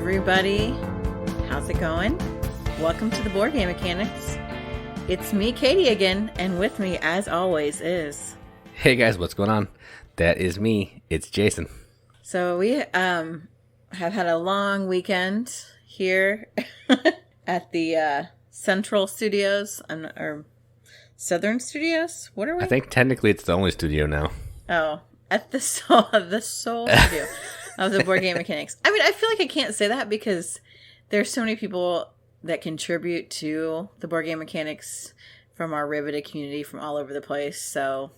everybody. How's it going? Welcome to the Board Game Mechanics. It's me, Katie, again, and with me, as always, is... Hey guys, what's going on? That is me. It's Jason. So we have had a long weekend here at the Central Studios, or Southern Studios? What are we? I think technically it's the only studio now. Oh, at the Soul Studio of the Board Game Mechanics. I mean, I feel like I can't say that because there's so many people that contribute to the Board Game Mechanics from our riveted community from all over the place. So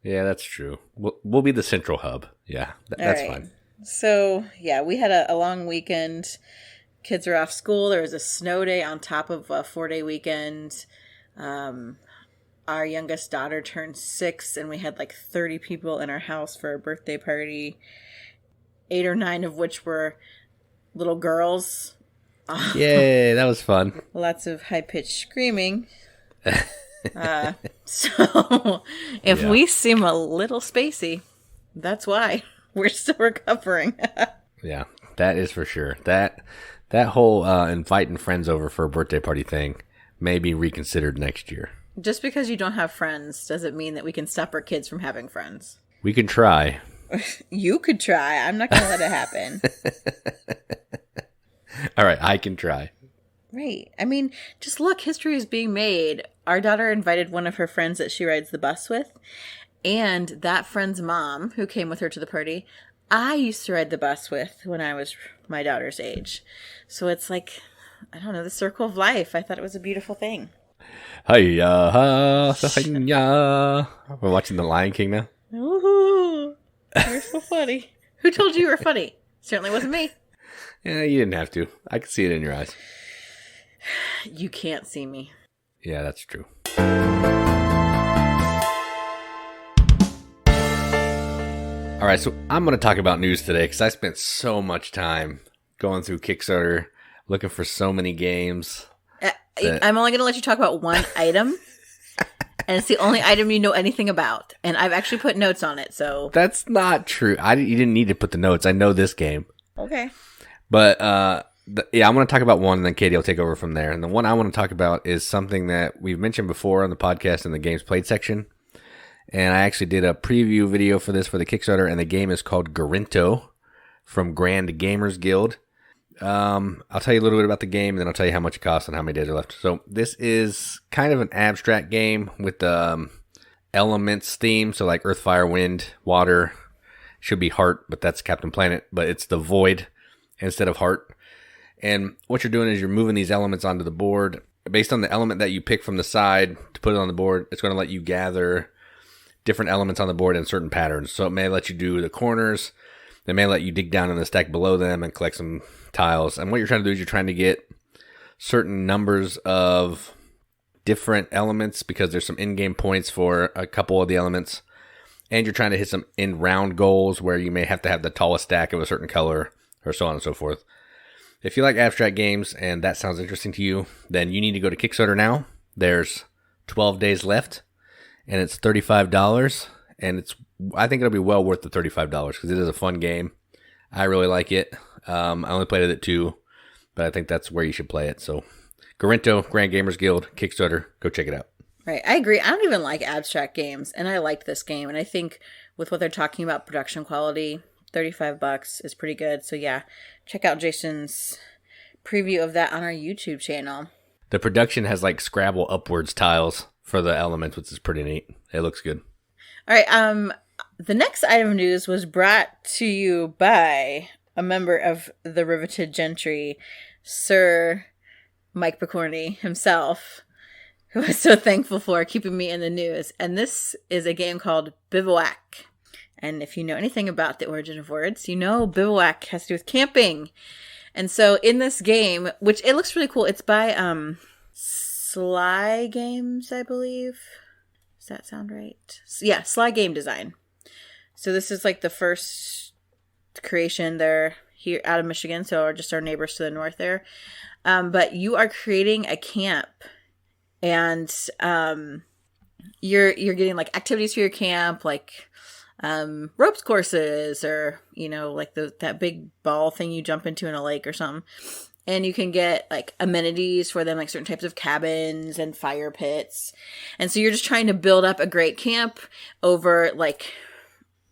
yeah, that's true. We'll be the central hub. Yeah, that's right. Fine. So yeah, we had a long weekend. Kids are off school. There was a snow day on top of a 4-day weekend. Our youngest daughter turned 6, and we had like 30 people in our house for a birthday party. 8 or 9 of which were little girls. Yay, that was fun. Lots of high-pitched screaming. So if we seem a little spacey, that's why. We're still recovering. Yeah, that is for sure. That whole inviting friends over for a birthday party thing may be reconsidered next year. Just because you don't have friends doesn't mean that we can stop our kids from having friends. We can try. You could try. I'm not going to let it happen. All right, I can try. Right. I mean, just look, history is being made. Our daughter invited one of her friends that she rides the bus with, and that friend's mom, who came with her to the party, I used to ride the bus with when I was my daughter's age. So it's like, I don't know, the circle of life. I thought it was a beautiful thing. Hiya, hiya. We're watching The Lion King now. Woohoo! You're so funny. Who told you were funny? Certainly wasn't me. Yeah, you didn't have to. I could see it in your eyes. You can't see me. Yeah, that's true. All right, so I'm going to talk about news today because I spent so much time going through Kickstarter, looking for so many games. I'm only going to let you talk about one item, and it's the only item you know anything about. And I've actually put notes on it, so... That's not true. You didn't need to put the notes. I know this game. Okay. But, I'm going to talk about one, and then Katie will take over from there. And the one I want to talk about is something that we've mentioned before on the podcast in the Games Played section. And I actually did a preview video for this for the Kickstarter, and the game is called Gorinto from Grand Gamers Guild. I'll tell you a little bit about the game, and then I'll tell you how much it costs and how many days are left. So this is kind of an abstract game with elements theme, so like earth, fire, wind, water. Should be heart, but that's Captain Planet, but it's the void instead of heart. And what you're doing is you're moving these elements onto the board. Based on the element that you pick from the side to put it on the board, it's going to let you gather different elements on the board in certain patterns. So it may let you do the corners. It may let you dig down in the stack below them and collect some tiles. And what you're trying to do is you're trying to get certain numbers of different elements because there's some in-game points for a couple of the elements. And you're trying to hit some in-round goals where you may have to have the tallest stack of a certain color or so on and so forth. If you like abstract games and that sounds interesting to you, then you need to go to Kickstarter now. There's 12 days left. And it's $35, and I think it'll be well worth the $35 because it is a fun game. I really like it. I only played it at 2, but I think that's where you should play it. So, Gorinto Grand Gamers Guild, Kickstarter, go check it out. Right, I agree. I don't even like abstract games, and I like this game. And I think with what they're talking about production quality, $35 is pretty good. So yeah, check out Jason's preview of that on our YouTube channel. The production has like Scrabble upwards tiles for the elements, which is pretty neat. It looks good. All right. The next item of news was brought to you by a member of the Riveted Gentry, Sir Mike Picorni himself, who I'm so thankful for keeping me in the news. And this is a game called Bivouac. And if you know anything about the origin of words, you know bivouac has to do with camping. And so in this game, which it looks really cool, it's by Sly Games, I believe. Does that sound right? Yeah, Sly Game Design. So this is like the first creation. They're here out of Michigan, so just our neighbors to the north there. But you are creating a camp, and you're getting like activities for your camp, like ropes courses, or, like that big ball thing you jump into in a lake or something. And you can get like amenities for them, like certain types of cabins and fire pits. And so you're just trying to build up a great camp over like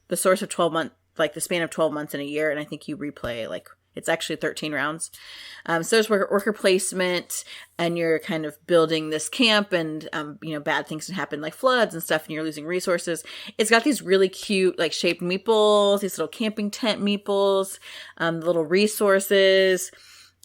the source of 12 months, like the span of 12 months in a year. And I think you replay like, it's actually 13 rounds. So there's worker placement, and you're kind of building this camp, and, bad things can happen like floods and stuff, and you're losing resources. It's got these really cute, like shaped meeples, these little camping tent meeples, little resources.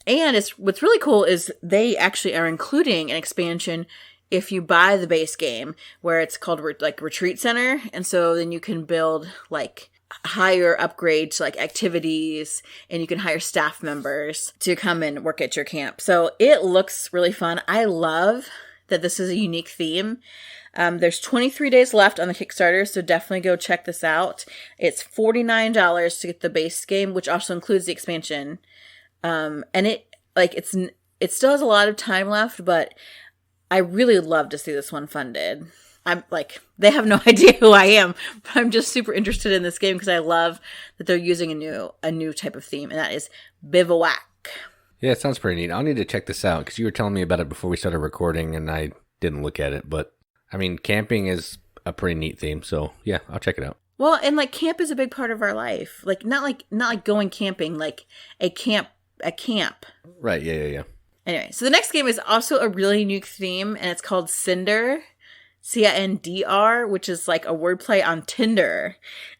And what's really cool is they actually are including an expansion if you buy the base game, where it's called like Retreat Center. And so then you can build like higher upgrades to like activities, and you can hire staff members to come and work at your camp. So it looks really fun. I love that this is a unique theme. There's 23 days left on the Kickstarter, so definitely go check this out. It's $49 to get the base game, which also includes the expansion. And it still has a lot of time left, but I really love to see this one funded. I'm like, they have no idea who I am, but I'm just super interested in this game because I love that they're using a new type of theme, and that is Bivouac. Yeah, it sounds pretty neat. I'll need to check this out because you were telling me about it before we started recording, and I didn't look at it. But I mean, camping is a pretty neat theme, so yeah, I'll check it out. Well, and like camp is a big part of our life. Like not like going camping, like a camp. Right. Yeah. Anyway, so the next game is also a really unique theme, and it's called Cindr. Cindr, which is like a wordplay on Tinder.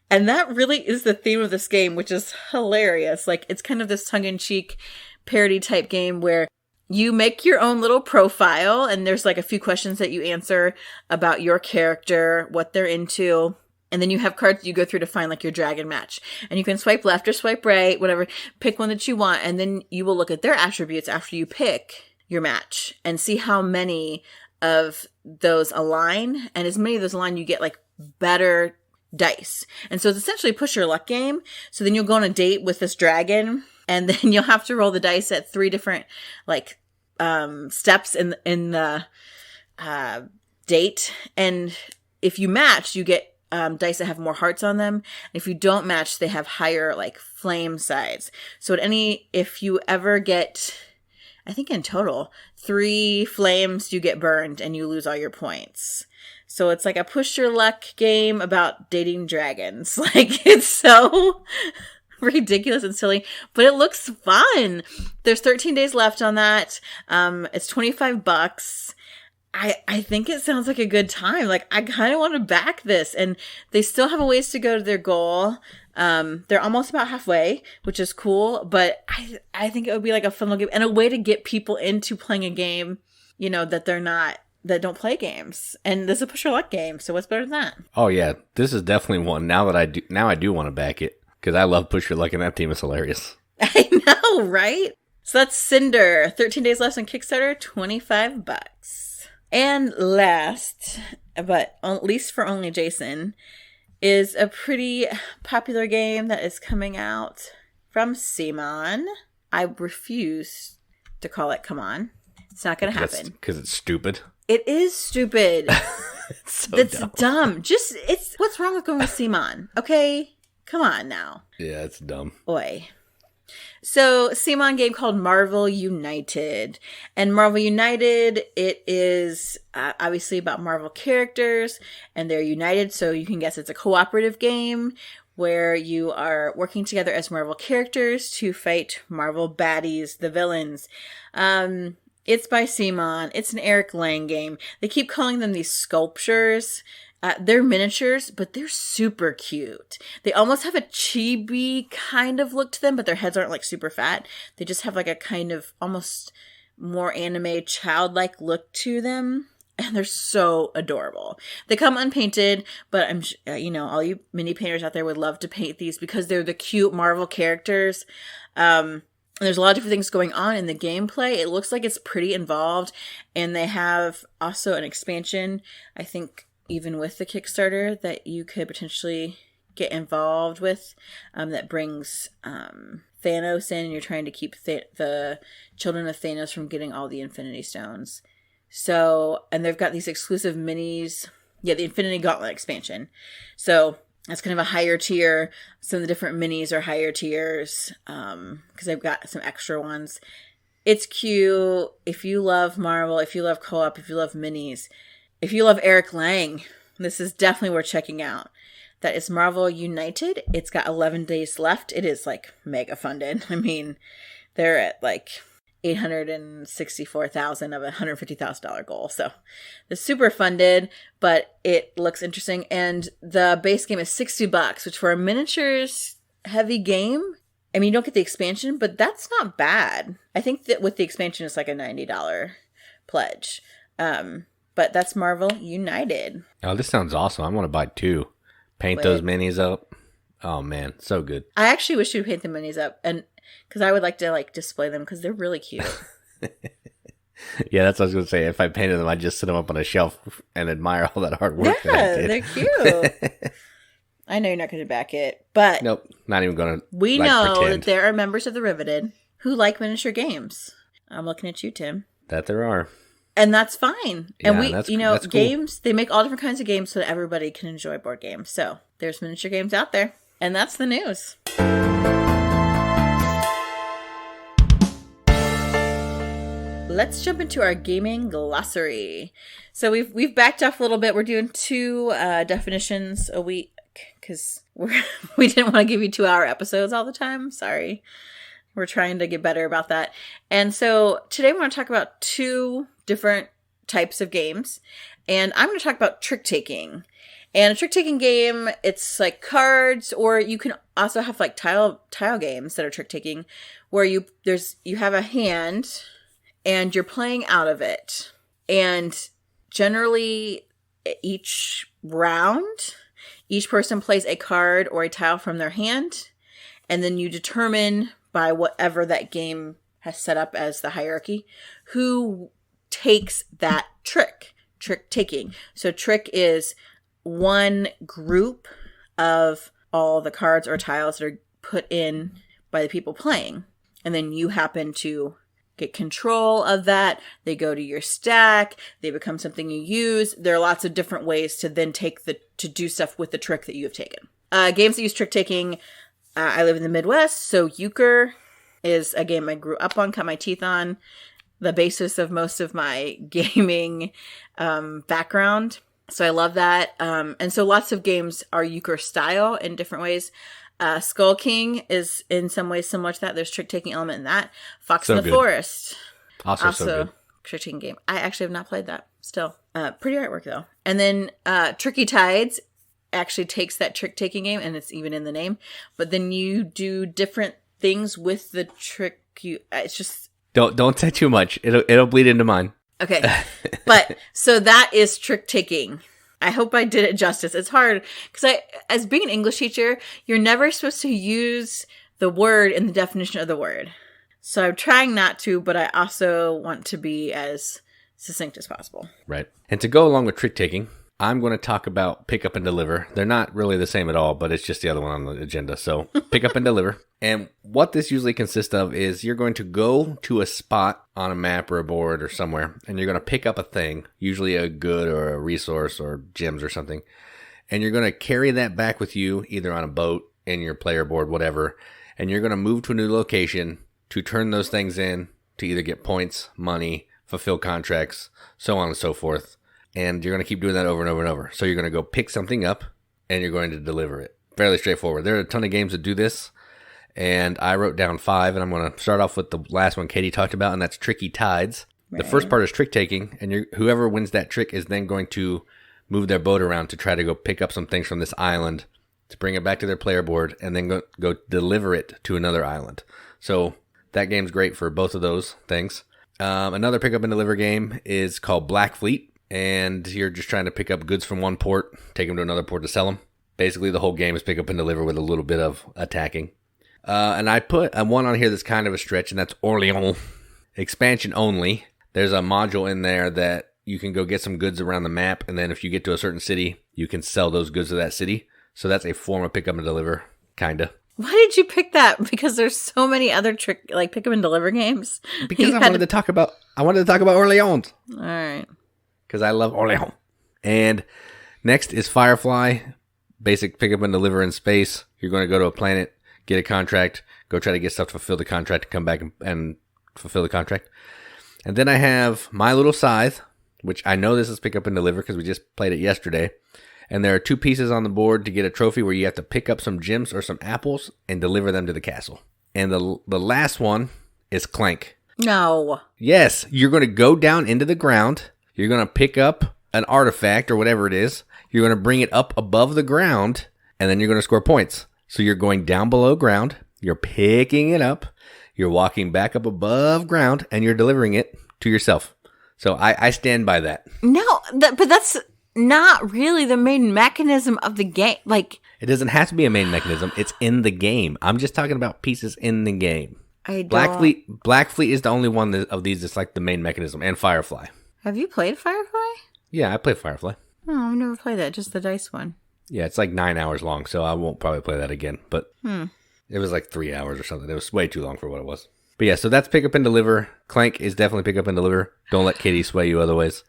And that really is the theme of this game, which is hilarious. Like, it's kind of this tongue-in-cheek parody type game where you make your own little profile, and there's like a few questions that you answer about your character, what they're into. And then you have cards you go through to find like your dragon match. And you can swipe left or swipe right, whatever. Pick one that you want. And then you will look at their attributes after you pick your match and see how many of those align, and as many of those align, you get like better dice. And so it's essentially a push your luck game. So then you'll go on a date with this dragon, and then you'll have to roll the dice at 3 different like steps in the date. And if you match, you get dice that have more hearts on them. If you don't match, they have higher like flame sides. So if you ever get, I think in total, 3 flames, you get burned and you lose all your points. So it's like a push your luck game about dating dragons. Like, it's so ridiculous and silly, but it looks fun. There's 13 days left on that. It's $25. I think it sounds like a good time. Like, I kind of want to back this, and they still have a ways to go to their goal. They're almost about halfway, which is cool, but I think it would be like a fun little game and a way to get people into playing a game, that don't play games. And this is a push your luck game, so what's better than that? Oh yeah, this is definitely one. Now I do want to back it because I love push your luck, and that team is hilarious. I know, right? So that's Cindr. 13 days left on Kickstarter, $25. And last, but at least for only Jason, is a pretty popular game that is coming out from CMON. I refuse to call it Come On. It's not going to happen. Because it's stupid. It is stupid. It's dumb. What's wrong with going with CMON? Okay? Come on now. Yeah, it's dumb. Oi. So, CMON game called Marvel United. And Marvel United, it is obviously about Marvel characters, and they're united, so you can guess it's a cooperative game where you are working together as Marvel characters to fight Marvel baddies, the villains. It's by CMON. It's an Eric Lang game. They keep calling them these sculptures. They're miniatures, but they're super cute. They almost have a chibi kind of look to them, but their heads aren't like super fat. They just have like a kind of almost more anime childlike look to them. And they're so adorable. They come unpainted, but I'm all you mini painters out there would love to paint these because they're the cute Marvel characters. And there's a lot of different things going on in the gameplay. It looks like it's pretty involved. And they have also an expansion, I think, even with the Kickstarter, that you could potentially get involved with, that brings Thanos in, and you're trying to keep the children of Thanos from getting all the Infinity Stones. So, and they've got these exclusive minis. Yeah, the Infinity Gauntlet expansion. So, That's kind of a higher tier. Some of the different minis are higher tiers because I've got some extra ones. It's cute. If you love Marvel, if you love co-op, if you love minis, if you love Eric Lang, this is definitely worth checking out. That is Marvel United. It's got 11 days left. It is like mega funded. I mean, they're at like 864,000 of a $150,000 goal. So it's super funded, but it looks interesting. And the base game is $60, which for a miniatures heavy game, I mean, you don't get the expansion, but that's not bad. I think that with the expansion, it's like a $90 pledge. But that's Marvel United. Oh, this sounds awesome. I want to buy 2. Paint those minis up. Oh man, so good. I actually wish you'd paint the minis up, and because I would like to like display them because they're really cute. Yeah, that's what I was going to say. If I painted them, I'd just sit them up on a shelf and admire all that hard work that I did. They're cute. I know you're not going to back it, but nope, not even going to. We know pretend that there are members of the Riveted who like miniature games. I'm looking at you, Tim. That there are. And that's fine. Yeah, and that's games, they make all different kinds of games so that everybody can enjoy board games. So there's miniature games out there. And that's the news. Let's jump into our gaming glossary. So we've backed off a little bit. We're doing 2 definitions a week because we didn't want to give you 2-hour episodes all the time. Sorry. We're trying to get better about that. And so today we want to talk about 2 different types of games. And I'm going to talk about trick-taking. And a trick-taking game, it's like cards, or you can also have like tile games that are trick-taking, where you have a hand and you're playing out of it. And generally each round, each person plays a card or a tile from their hand, and then you determine by whatever that game has set up as the hierarchy, who takes that trick-taking. So trick is one group of all the cards or tiles that are put in by the people playing. And then you happen to get control of that. They go to your stack. They become something you use. There are lots of different ways to then to do stuff with the trick that you have taken. Games that use trick-taking, I live in the Midwest, so euchre is a game I grew up on, cut my teeth on, the basis of most of my gaming background. So I love that. And so lots of games are euchre style in different ways. Skull King is in some ways similar to that. There's trick-taking element in that. Fox in the Forest. Also so good. Trick-taking game. I actually have not played that still. Pretty artwork though. And then Tricky Tides actually takes that trick-taking game, and it's even in the name. But then you do different things with the trick. It's just don't say too much. It'll bleed into mine. Okay, but so that is trick-taking. I hope I did it justice. It's hard because as being an English teacher, you're never supposed to use the word in the definition of the word. So I'm trying not to, but I also want to be as succinct as possible. Right. And to go along with trick-taking, I'm going to talk about pick up and deliver. They're not really the same at all, but it's just the other one on the agenda. So pick up and deliver. And what this usually consists of is you're going to go to a spot on a map or a board or somewhere, and you're going to pick up a thing, usually a good or a resource or gems or something. And you're going to carry that back with you, either on a boat, in your player board, whatever. And you're going to move to a new location to turn those things in to either get points, money, fulfill contracts, so on and so forth. And you're going to keep doing that over and over and over. So you're going to go pick something up, and you're going to deliver it. Fairly straightforward. There are a ton of games that do this, and I wrote down 5, and I'm going to start off with the last one Katie talked about, and that's Tricky Tides. Right. The first part is trick-taking, and whoever wins that trick is then going to move their boat around to try to go pick up some things from this island to bring it back to their player board, and then go deliver it to another island. So that game's great for both of those things. Another pick up and deliver game is called Black Fleet. And you're just trying to pick up goods from one port, take them to another port to sell them. Basically, the whole game is pick up and deliver with a little bit of attacking. And I put one on here that's kind of a stretch, and that's Orléans. Expansion only. There's a module in there that you can go get some goods around the map, and then if you get to a certain city, you can sell those goods to that city. So that's a form of pick up and deliver, kinda. Why did you pick that? Because there's so many other pick up and deliver games. Because I wanted to talk about Orléans. All right. Because I love Orléans. And next is Firefly. basic pick up and deliver in space. You're going to go to a planet, get a contract, go try to get stuff to fulfill the contract, come back and fulfill the contract. And then I have My Little Scythe, which I know this is pick up and deliver because we just played it yesterday. And there are 2 pieces on the board to get a trophy where you have to pick up some gems or some apples and deliver them to the castle. And the last one is Clank. No. Yes, you're going to go down into the ground. You're going to pick up an artifact or whatever it is. You're going to bring it up above the ground, and then you're going to score points. So you're going down below ground. You're picking it up. You're walking back up above ground, and you're delivering it to yourself. So I stand by that. No, but that's not really the main mechanism of the game. Like, it doesn't have to be a main mechanism. It's in the game. I'm just talking about pieces in the game. Black Fleet is the only one of these that's like the main mechanism, and Firefly. Have you played Firefly? Yeah, I played Firefly. Oh, I've never played that. Just the dice one. Yeah, it's like 9 hours long, so I won't probably play that again. But it was like 3 hours or something. It was way too long for what it was. But yeah, so that's pick up and deliver. Clank is definitely pick up and deliver. Don't let Katie sway you otherwise.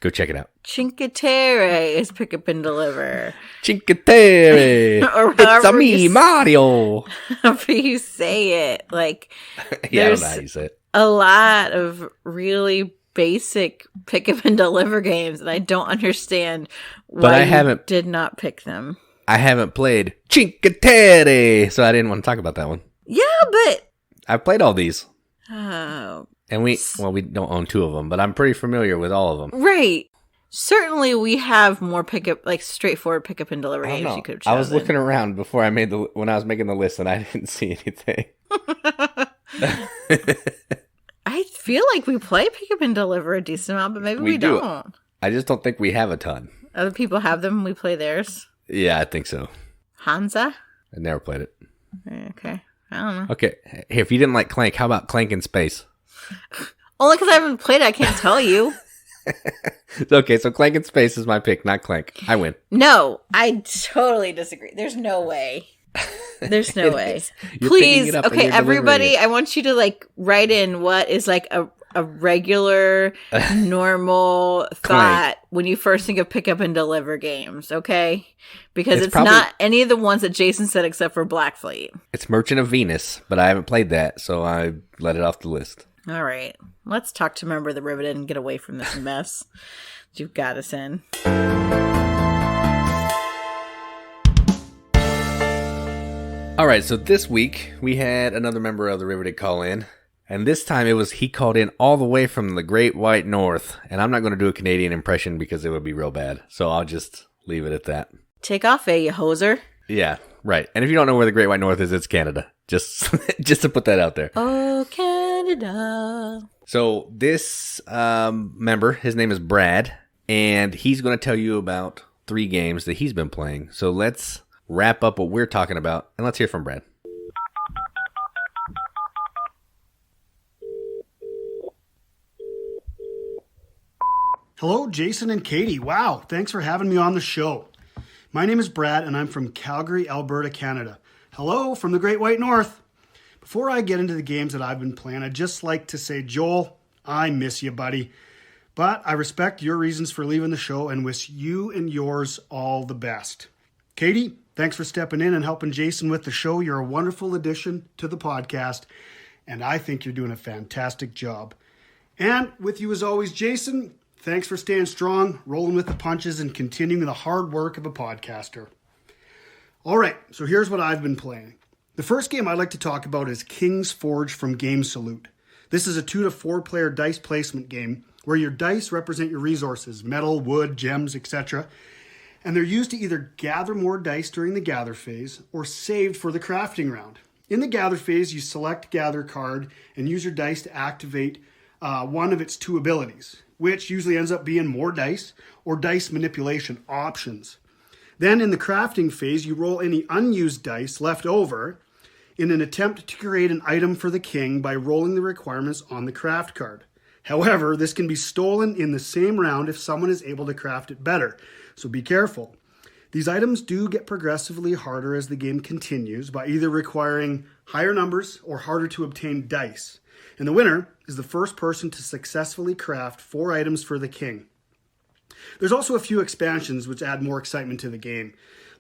Go check it out. Cinque Terre is pick up and deliver. Cinque Terre. It's a me, Mario. However you say it. Like, yeah, I don't know how you say it. A lot of really basic pick up and deliver games, and I don't understand why you did not pick them. I haven't played Cinque Terre, so I didn't want to talk about that one. Yeah, but I've played all these. Oh. And we don't own 2 of them, but I'm pretty familiar with all of them. Right. Certainly we have more straightforward pick up and deliver games you could have chosen. I was looking around before when I was making the list, and I didn't see anything. I feel like we play pick up and deliver a decent amount, but maybe we don't. I just don't think we have a ton. Other people have them and we play theirs. Yeah, I think so. Hansa? I never played it. Okay. I don't know. Okay. Hey, if you didn't like Clank, how about Clank in Space? Only because I haven't played it, I can't tell you. Okay, so Clank in Space is my pick, not Clank. I win. No, I totally disagree. There's no way. There's no way. Please, okay, everybody, I want you to write in what is a regular, normal thought when you first think of pick up and deliver games, okay? Because it's not any of the ones that Jason said except for Black Fleet. It's Merchant of Venus, but I haven't played that, so I let it off the list. All right. Let's talk to Member of the Riveted and get away from this mess that you've got us in. All right, so this week we had another member of the Riveted call in. And this time he called in all the way from the Great White North. And I'm not going to do a Canadian impression because it would be real bad. So I'll just leave it at that. Take off, you hoser. Yeah, right. And if you don't know where the Great White North is, it's Canada. Just to put that out there. Oh, Canada. So this member, his name is Brad. And he's going to tell you about 3 games that he's been playing. So let's wrap up what we're talking about. And let's hear from Brad. Hello, Jason and Katie. Wow, thanks for having me on the show. My name is Brad, and I'm from Calgary, Alberta, Canada. Hello from the Great White North. Before I get into the games that I've been playing, I'd just like to say, Joel, I miss you, buddy. But I respect your reasons for leaving the show and wish you and yours all the best. Katie, thanks for stepping in and helping Jason with the show. You're a wonderful addition to the podcast, and I think you're doing a fantastic job. And with you as always, Jason, thanks for staying strong, rolling with the punches, and continuing the hard work of a podcaster. All right, so here's what I've been playing. The first game I'd like to talk about is King's Forge from Game Salute. This is a 2 to 4 player dice placement game where your dice represent your resources, metal, wood, gems, etc. And they're used to either gather more dice during the gather phase or saved for the crafting round. In the gather phase, you select gather card and use your dice to activate one of its 2 abilities, which usually ends up being more dice or dice manipulation options. Then in the crafting phase, you roll any unused dice left over in an attempt to create an item for the king by rolling the requirements on the craft card. However, this can be stolen in the same round if someone is able to craft it better, so be careful. These items do get progressively harder as the game continues by either requiring higher numbers or harder to obtain dice. And the winner is the first person to successfully craft 4 items for the king. There's also a few expansions which add more excitement to the game.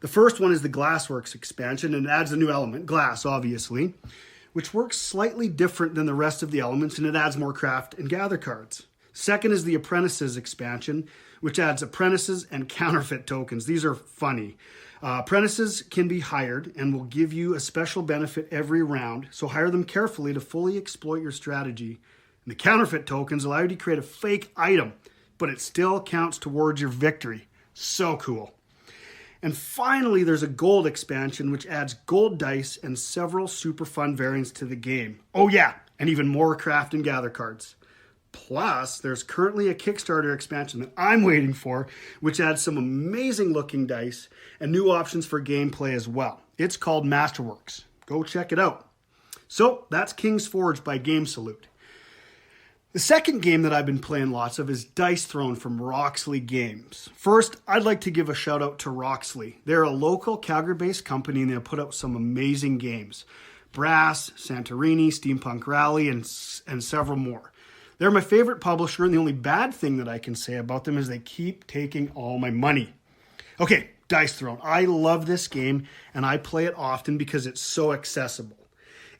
The first one is the Glassworks expansion, and it adds a new element, glass, obviously, which works slightly different than the rest of the elements, and it adds more craft and gather cards. Second is the Apprentices expansion, which adds apprentices and counterfeit tokens. These are funny. Apprentices can be hired and will give you a special benefit every round, so hire them carefully to fully exploit your strategy. And the counterfeit tokens allow you to create a fake item, but it still counts towards your victory. So cool. And finally, there's a gold expansion, which adds gold dice and several super fun variants to the game. Oh yeah, and even more craft and gather cards. Plus, there's currently a Kickstarter expansion that I'm waiting for, which adds some amazing looking dice and new options for gameplay as well. It's called Masterworks. Go check it out. So, that's King's Forge by Game Salute. The second game that I've been playing lots of is Dice Throne from Roxley Games. First, I'd like to give a shout out to Roxley. They're a local Calgary-based company and they put out some amazing games. Brass, Santorini, Steampunk Rally, and several more. They're my favorite publisher, and the only bad thing that I can say about them is they keep taking all my money. Okay, Dice Throne. I love this game, and I play it often because it's so accessible.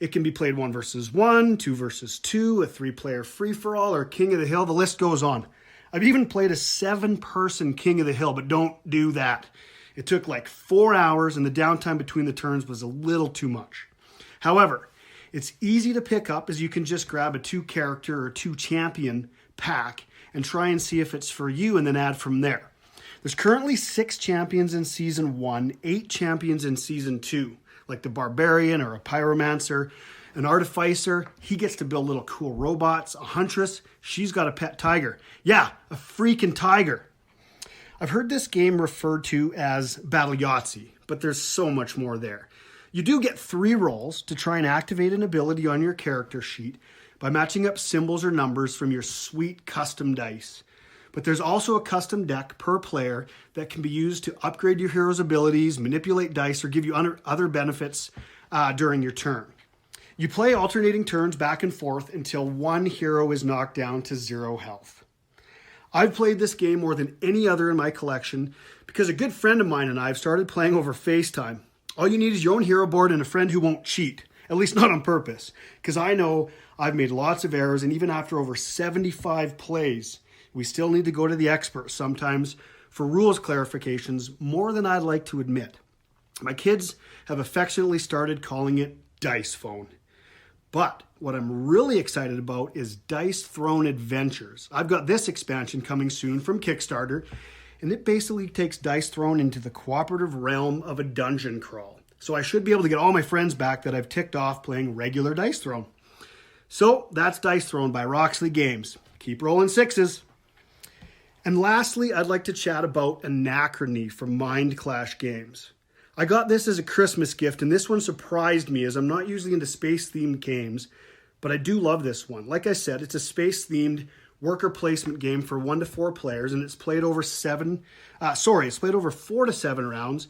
It can be played 1 versus 1, 2 versus 2, a 3-player free-for-all, or King of the Hill. The list goes on. I've even played a 7-person King of the Hill, but don't do that. It took like 4 hours, and the downtime between the turns was a little too much. However, it's easy to pick up as you can just grab a 2-character or 2-champion pack and try and see if it's for you and then add from there. There's currently 6 champions in Season 1, 8 champions in Season 2, like the Barbarian or a Pyromancer, an Artificer. He gets to build little cool robots. A Huntress, she's got a pet tiger. Yeah, a freaking tiger. I've heard this game referred to as Battle Yahtzee, but there's so much more there. You do get 3 rolls to try and activate an ability on your character sheet by matching up symbols or numbers from your sweet custom dice. But there's also a custom deck per player that can be used to upgrade your hero's abilities, manipulate dice, or give you other benefits during your turn. You play alternating turns back and forth until one hero is knocked down to 0 health. I've played this game more than any other in my collection because a good friend of mine and I have started playing over FaceTime. All you need is your own hero board and a friend who won't cheat, at least not on purpose, because I know I've made lots of errors, and even after over 75 plays, we still need to go to the experts sometimes for rules clarifications more than I'd like to admit. My kids have affectionately started calling it Dice Phone. But what I'm really excited about is Dice Throne Adventures. I've got this expansion coming soon from Kickstarter, and it basically takes Dice Throne into the cooperative realm of a dungeon crawl. So I should be able to get all my friends back that I've ticked off playing regular Dice Throne. So that's Dice Throne by Roxley Games. Keep rolling 6s. And lastly, I'd like to chat about Anachrony from Mind Clash Games. I got this as a Christmas gift, and this one surprised me as I'm not usually into space-themed games, but I do love this one. Like I said, it's a space-themed worker placement game for 1 to 4 players, and it's played over 4 to 7 rounds,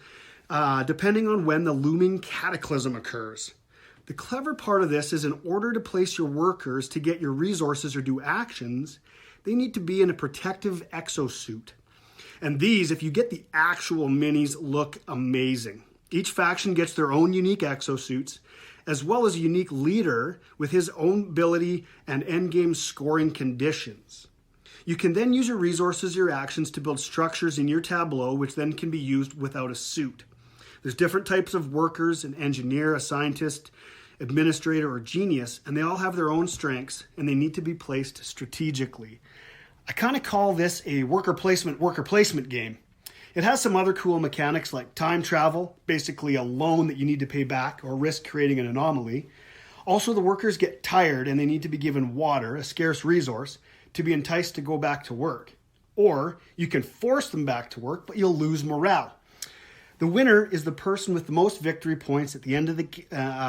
depending on when the looming cataclysm occurs. The clever part of this is in order to place your workers to get your resources or do actions, they need to be in a protective exosuit. And these, if you get the actual minis, look amazing. Each faction gets their own unique exosuits, as well as a unique leader with his own ability and endgame scoring conditions. You can then use your resources, your actions to build structures in your tableau, which then can be used without a suit. There's different types of workers: an engineer, a scientist, administrator, or genius, and they all have their own strengths, and they need to be placed strategically. I kind of call this a worker placement game. It has some other cool mechanics like time travel, basically a loan that you need to pay back or risk creating an anomaly. Also, the workers get tired and they need to be given water, a scarce resource, to be enticed to go back to work. Or you can force them back to work, but you'll lose morale. The winner is the person with the most victory points at the end of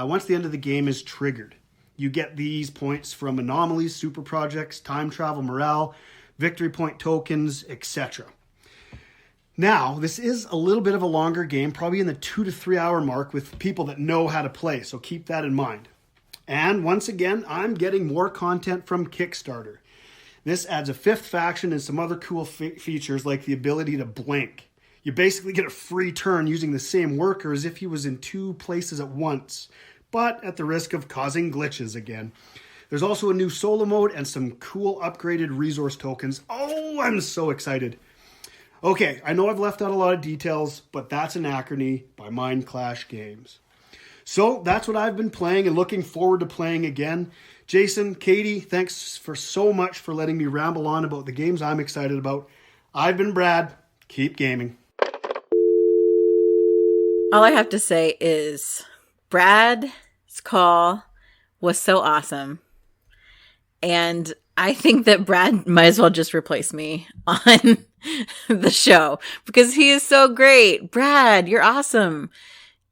once the end of the game is triggered. You get these points from anomalies, super projects, time travel, morale, victory point tokens, etc. Now, this is a little bit of a longer game, probably in the 2 to 3 hour mark with people that know how to play, so keep that in mind. And once again, I'm getting more content from Kickstarter. This adds a 5th faction and some other cool features like the ability to blink. You basically get a free turn using the same worker as if he was in 2 places at once, but at the risk of causing glitches again. There's also a new solo mode and some cool upgraded resource tokens. Oh, I'm so excited. Okay, I know I've left out a lot of details, but that's Anachrony by Mind Clash Games. So that's what I've been playing and looking forward to playing again. Jason, Katie, thanks for so much for letting me ramble on about the games I'm excited about. I've been Brad. Keep gaming. All I have to say is Brad's call was so awesome. And I think that Brad might as well just replace me on the show because he is so great. Brad, you're awesome.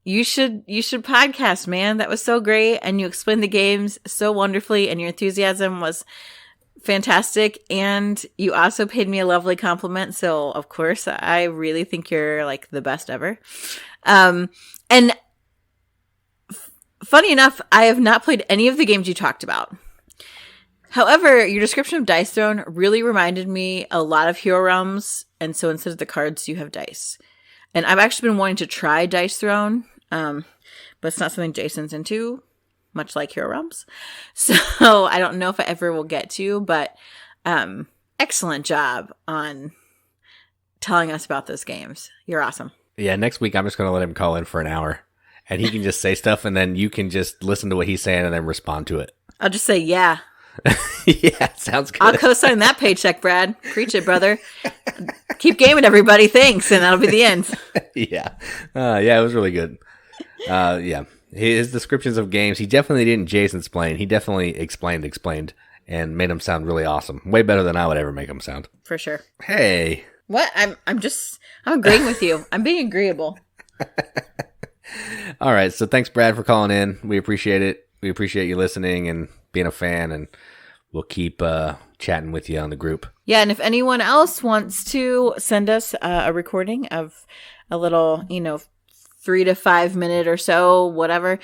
You should podcast, man. That was so great. And you explained the games so wonderfully and your enthusiasm was fantastic. And you also paid me a lovely compliment. So of course, I really think you're like the best ever. And funny enough, I have not played any of the games you talked about. However, your description of Dice Throne really reminded me a lot of Hero Realms, and so instead of the cards, you have dice. And I've actually been wanting to try Dice Throne, but it's not something Jason's into, much like Hero Realms. So I don't know if I ever will get to, but excellent job on telling us about those games. You're awesome. Yeah, next week I'm just going to let him call in for an hour, and he can just say stuff, and then you can just listen to what he's saying and then respond to it. I'll just say, yeah. Yeah, sounds good. I'll co-sign that paycheck, Brad. Preach it, brother. Keep gaming, everybody. Thanks, and that'll be the end. Yeah, it was really good. Yeah, his descriptions of games, he definitely didn't Jason's explain. He definitely explained, and made him sound really awesome. Way better than I would ever make him sound. For sure. Hey. What? I'm agreeing with you. I'm being agreeable. All right, so thanks, Brad, for calling in. We appreciate it. We appreciate you listening and being a fan, and we'll keep chatting with you on the group. Yeah, and if anyone else wants to send us a recording of a little, 3 to 5 minute or so, whatever,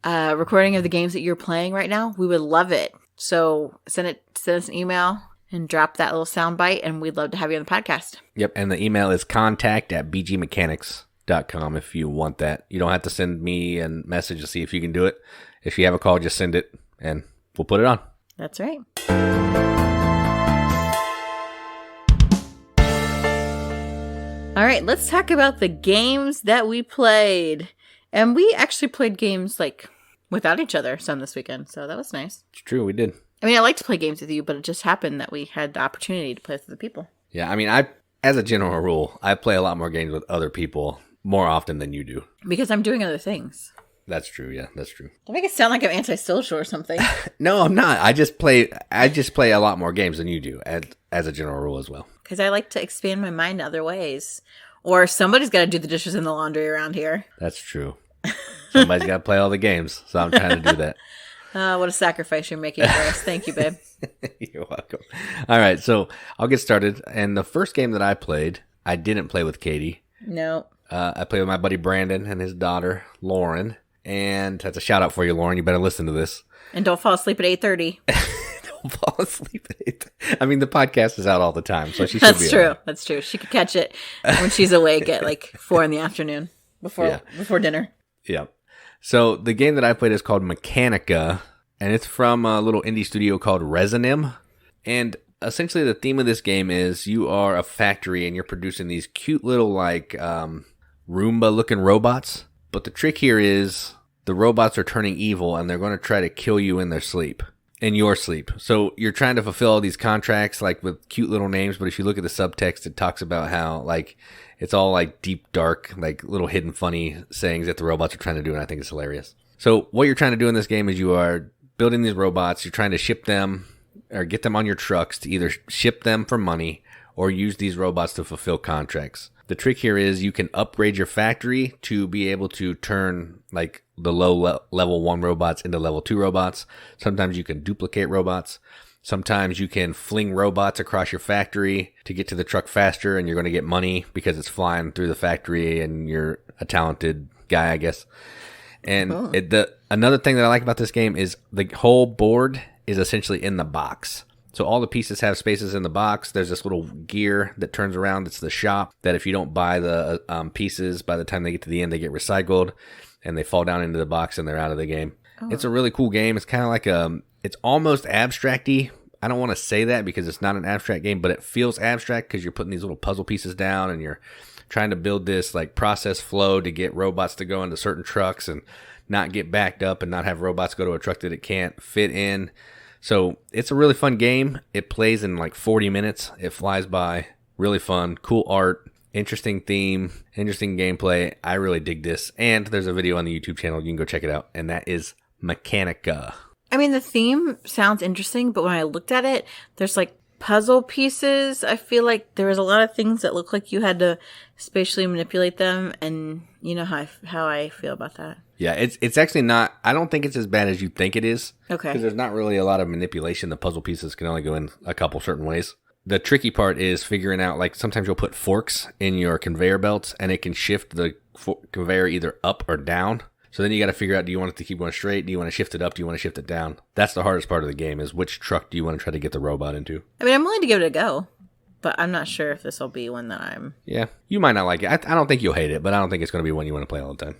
recording of the games that you're playing right now, we would love it. So send us an email and drop that little sound bite, and we'd love to have you on the podcast. Yep, and the email is contact@bgmechanics.com if you want that. You don't have to send me a message to see if you can do it. If you have a call, just send it, and we'll put it on. That's right. All right, let's talk about the games that we played. And we actually played games like without each other some this weekend, so that was nice. It's true, we did. I mean, I like to play games with you, but it just happened that we had the opportunity to play with other people. Yeah, I mean, as a general rule, I play a lot more games with other people more often than you do. Because I'm doing other things. That's true. Yeah, that's true. Don't make it sound like I'm antisocial or something. No, I'm not. I just play a lot more games than you do, as a general rule as well. Because I like to expand my mind in other ways. Or somebody's got to do the dishes and the laundry around here. That's true. Somebody's got to play all the games, so I'm trying to do that. What a sacrifice you're making for us. Thank you, babe. You're welcome. All right, so I'll get started. And the first game that I played, I didn't play with Katie. No. I played with my buddy Brandon and his daughter, Lauren. And that's a shout out for you, Lauren. You better listen to this. And don't fall asleep at 8:30. Don't fall asleep at 8:30. I mean, the podcast is out all the time, so she should be. That's true. She could catch it when she's awake at like 4 p.m. before dinner. Yeah. So the game that I played is called Mechanica, and it's from a little indie studio called Resonim. And essentially the theme of this game is you are a factory and you're producing these cute little like Roomba-looking robots. But the trick here is the robots are turning evil and they're going to try to kill you in your sleep. So you're trying to fulfill all these contracts like with cute little names, but if you look at the subtext, it talks about how like it's all like deep, dark, like little hidden funny sayings that the robots are trying to do, and I think it's hilarious. So what you're trying to do in this game is you are building these robots, you're trying to ship them or get them on your trucks to either ship them for money or use these robots to fulfill contracts. The trick here is you can upgrade your factory to be able to turn like the low level 1 robots into level 2 robots. Sometimes you can duplicate robots. Sometimes you can fling robots across your factory to get to the truck faster, and you're going to get money because it's flying through the factory and you're a talented guy, I guess. And another thing that I like about this game is the whole board is essentially in the box. So all the pieces have spaces in the box. There's this little gear that turns around. It's the shop that if you don't buy the pieces, by the time they get to the end, they get recycled and they fall down into the box and they're out of the game. Oh. It's a really cool game. It's kind of like it's almost abstract-y. I don't want to say that because it's not an abstract game, but it feels abstract because you're putting these little puzzle pieces down and you're trying to build this like process flow to get robots to go into certain trucks and not get backed up and not have robots go to a truck that it can't fit in. So it's a really fun game. It plays in like 40 minutes. It flies by. Really fun. Cool art. Interesting theme. Interesting gameplay. I really dig this. And there's a video on the YouTube channel. You can go check it out. And that is Mechanica. I mean, the theme sounds interesting, but when I looked at it, there's like puzzle pieces. I feel like there was a lot of things that look like you had to spatially manipulate them. And you know how I feel about that. Yeah, it's actually not, I don't think it's as bad as you think it is. Okay. Because there's not really a lot of manipulation. The puzzle pieces can only go in a couple certain ways. The tricky part is figuring out, like, sometimes you'll put forks in your conveyor belts, and it can shift the conveyor either up or down. So then you got to figure out, do you want it to keep going straight? Do you want to shift it up? Do you want to shift it down? That's the hardest part of the game, is which truck do you want to try to get the robot into? I mean, I'm willing to give it a go, but I'm not sure if this will be one that I'm... Yeah, you might not like it. I don't think you'll hate it, but I don't think it's going to be one you want to play all the time.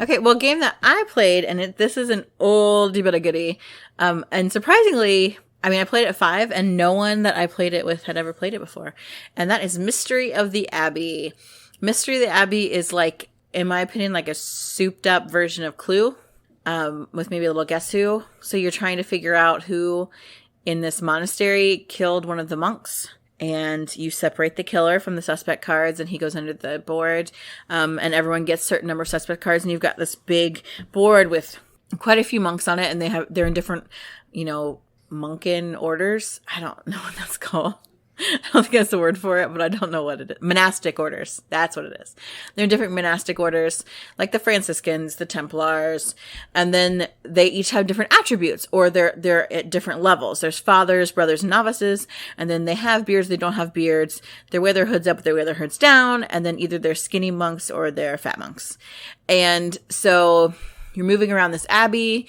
Okay, well, a game that I played, and this is an oldie but a goodie, and surprisingly, I mean, I played it at 5, and no one that I played it with had ever played it before, and that is Mystery of the Abbey. Mystery of the Abbey is like, in my opinion, like a souped-up version of Clue, with maybe a little Guess Who. So you're trying to figure out who in this monastery killed one of the monks. And you separate the killer from the suspect cards, and he goes under the board. And everyone gets a certain number of suspect cards, and you've got this big board with quite a few monks on it, and they're in different, monkin orders. I don't know what that's called. I don't think that's the word for it, but I don't know what it is. Monastic orders. That's what it is. They're in different monastic orders, like the Franciscans, the Templars, and then they each have different attributes, or they're at different levels. There's fathers, brothers, and novices, and then they have beards, they don't have beards. They wear their hoods up, they wear their hoods down, and then either they're skinny monks or they're fat monks. And so you're moving around this abbey,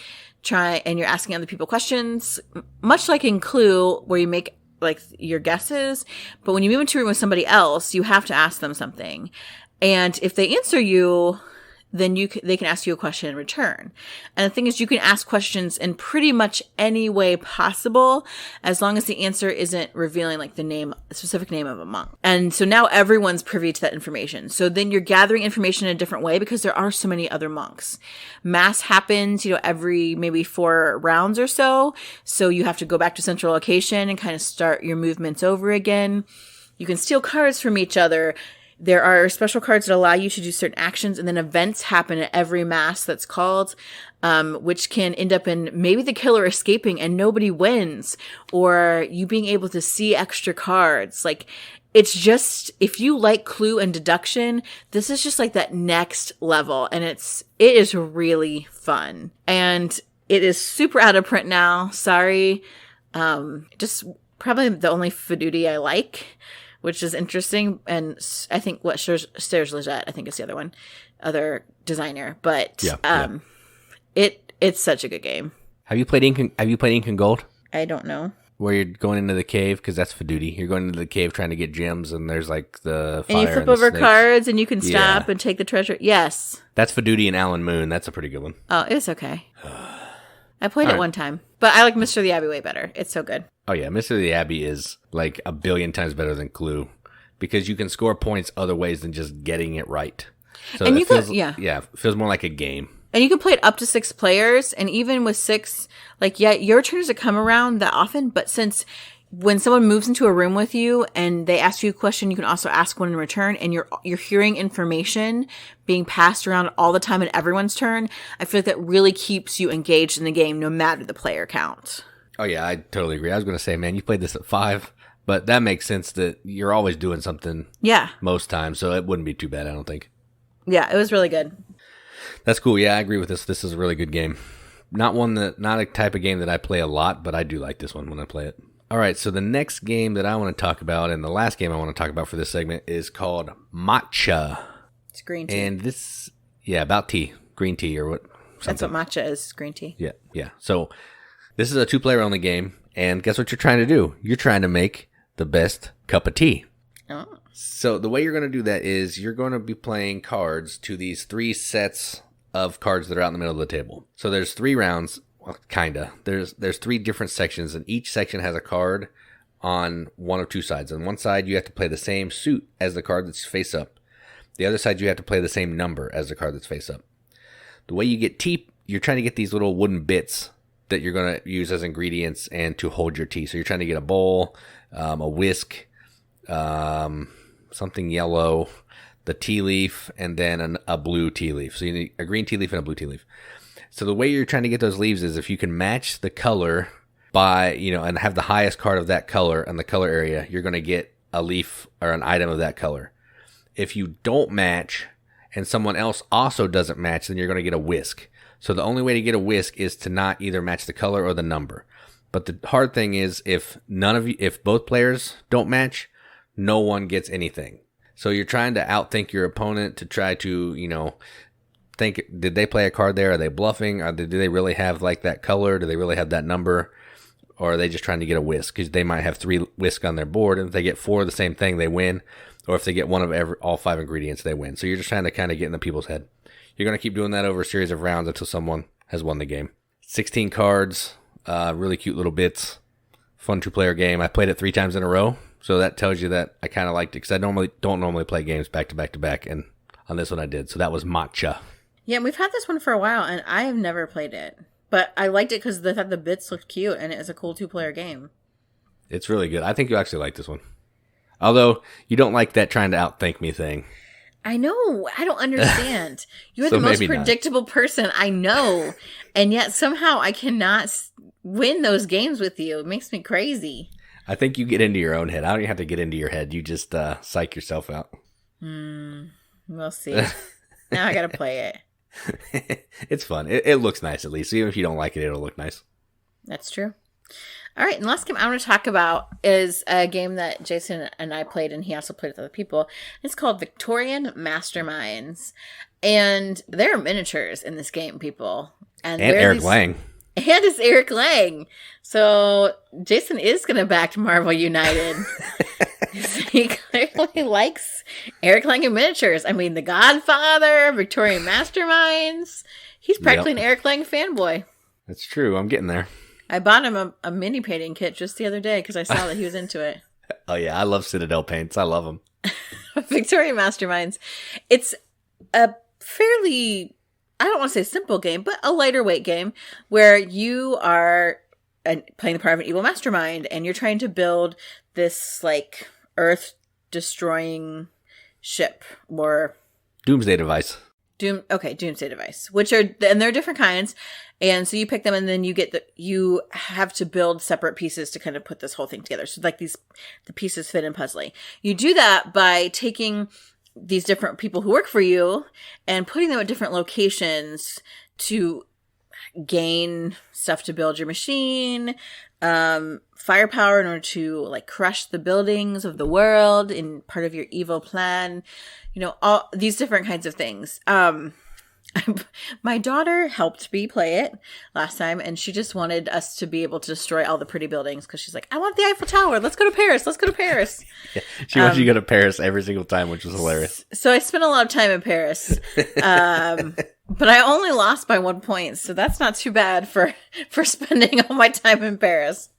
and you're asking other people questions, much like in Clue, where you make like your guesses, but when you move into a room with somebody else, you have to ask them something. And if they answer you, then they can ask you a question in return. And the thing is, you can ask questions in pretty much any way possible, as long as the answer isn't revealing like the specific name of a monk. And so now everyone's privy to that information. So then you're gathering information in a different way because there are so many other monks. Mass happens, every maybe 4 rounds or so. So you have to go back to central location and kind of start your movements over again. You can steal cards from each other. There are special cards that allow you to do certain actions, and then events happen at every mass that's called, which can end up in maybe the killer escaping and nobody wins, or you being able to see extra cards. Like, it's just, if you like Clue and deduction, this is just like that next level, and it is really fun. And it is super out of print now. Sorry. Just probably the only Fiduti I like, which is interesting. And I think Stairs Legette, I think is the other designer. But it's such a good game. Have you played Ink and Gold? I don't know. Where you're going into the cave, because that's Fiduti. You're going into the cave trying to get gems, and there's like the fire and you flip over cards, and you can stop and take the treasure. Yes. That's Fiduti and Alan Moon. That's a pretty good one. Oh, it's okay. I played it one time, but I like Mystery of the Abbey way better. It's so good. Oh yeah, Mystery of the Abbey is like a billion times better than Clue, because you can score points other ways than just getting it right. So and it feels more like a game. And you can play it up to 6 players, and even with 6, your turn doesn't come around that often, but since when someone moves into a room with you and they ask you a question, you can also ask one in return, and you're hearing information being passed around all the time in everyone's turn. I feel like that really keeps you engaged in the game no matter the player count. Oh yeah, I totally agree. I was going to say, man, you played this at 5, but that makes sense that you're always doing something most times, so it wouldn't be too bad, I don't think. Yeah, it was really good. That's cool. Yeah, I agree with this. This is a really good game. Not a type of game that I play a lot, but I do like this one when I play it. All right, so the next game that I want to talk about, and the last game I want to talk about for this segment, is called Matcha. It's green tea. And this, about tea, green tea or what? Something. That's what matcha is, green tea. Yeah. So this is a 2-player only game, And guess what you're trying to do? You're trying to make the best cup of tea. Oh. So the way you're going to do that is you're going to be playing cards to these 3 sets of cards that are out in the middle of the table. So there's 3 rounds, well, kinda. There's 3 different sections, and each section has a card on one of 2 sides. On one side, you have to play the same suit as the card that's face up. The other side, you have to play the same number as the card that's face up. The way you get tea, you're trying to get these little wooden bits that you're going to use as ingredients and to hold your tea. So you're trying to get a bowl, a whisk, something yellow, the tea leaf, and then a blue tea leaf. So you need a green tea leaf and a blue tea leaf. So the way you're trying to get those leaves is if you can match the color by, and have the highest card of that color in the color area, you're going to get a leaf or an item of that color. If you don't match and someone else also doesn't match, then you're going to get a whisk. So the only way to get a whisk is to not either match the color or the number. But the hard thing is if both players don't match, no one gets anything. So you're trying to outthink your opponent to try to, think, did they play a card there? Are they bluffing? Do they really have like that color? Do they really have that number? Or are they just trying to get a whisk? Because they might have 3 whisk on their board, and if they get 4 of the same thing, they win. Or if they get one of all 5 ingredients, they win. So you're just trying to kind of get in the people's head. You're going to keep doing that over a series of rounds until someone has won the game. 16 cards, really cute little bits. Fun 2-player game. I played it 3 times in a row. So that tells you that I kind of liked it because I don't normally play games back to back to back. And on this one I did. So that was Matcha. Yeah, we've had this one for a while, and I have never played it. But I liked it because I thought the bits looked cute, and it was a cool 2-player game. It's really good. I think you actually like this one. Although, you don't like that trying to outthink me thing. I know. I don't understand. You're So the most maybe not. predictable person I know. And yet somehow I cannot win those games with you. It makes me crazy. I think you get into your own head. I don't even have to get into your head. You just psych yourself out. We'll see. Now I got to play it. It's fun. It looks nice at least. Even if you don't like it, it'll look nice. That's true. All right, and last game I want to talk about is a game that Jason and I played, and he also played with other people. It's called Victorian Masterminds, and there are miniatures in this game, people. And Eric Lang. And it's Eric Lang. So Jason is going to back Marvel United. He clearly likes Eric Lang and miniatures. I mean, The Godfather, Victorian Masterminds. He's practically an Eric Lang fanboy. That's true. I'm getting there. I bought him a mini painting kit just the other day because I saw that he was into it. Oh, yeah. I love Citadel paints. I love them. Victorian Masterminds. It's a fairly, I don't want to say simple game, but a lighter weight game where you are playing the part of an evil mastermind and you're trying to build this like earth-destroying ship or Doomsday device. Doomsday device, and there are different kinds. And so you pick them and then you have to build separate pieces to kind of put this whole thing together. So like the pieces fit in puzzling. You do that by taking these different people who work for you and putting them at different locations to gain stuff to build your machine, firepower in order to like crush the buildings of the world in part of your evil plan, all these different kinds of things. My daughter helped me play it last time, and she just wanted us to be able to destroy all the pretty buildings because she's like, I want the Eiffel Tower. Let's go to Paris. Yeah, she wants you to go to Paris every single time, which was hilarious. So I spent a lot of time in Paris, but I only lost by 1 point, so that's not too bad for spending all my time in Paris.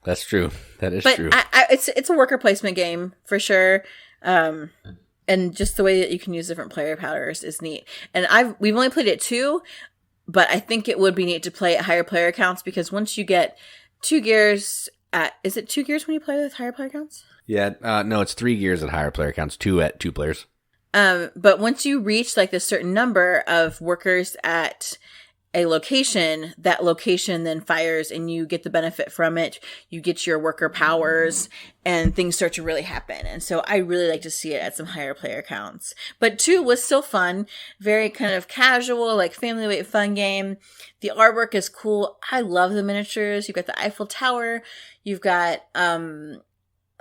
That's true. That is true. It's a worker placement game for sure. And just the way that you can use different player powers is neat. And we've only played it 2, but I think it would be neat to play at higher player counts because once you get 2 gears is it 2 gears when you play with higher player counts? Yeah, no, it's 3 gears at higher player counts, 2 at 2 players. But once you reach like this certain number of workers at a location, that location then fires and you get the benefit from it. You get your worker powers and things start to really happen. And so I really like to see it at some higher player counts. But 2 was still fun. Very kind of casual, like family weight fun game. The artwork is cool. I love the miniatures. You've got the Eiffel Tower. You've got the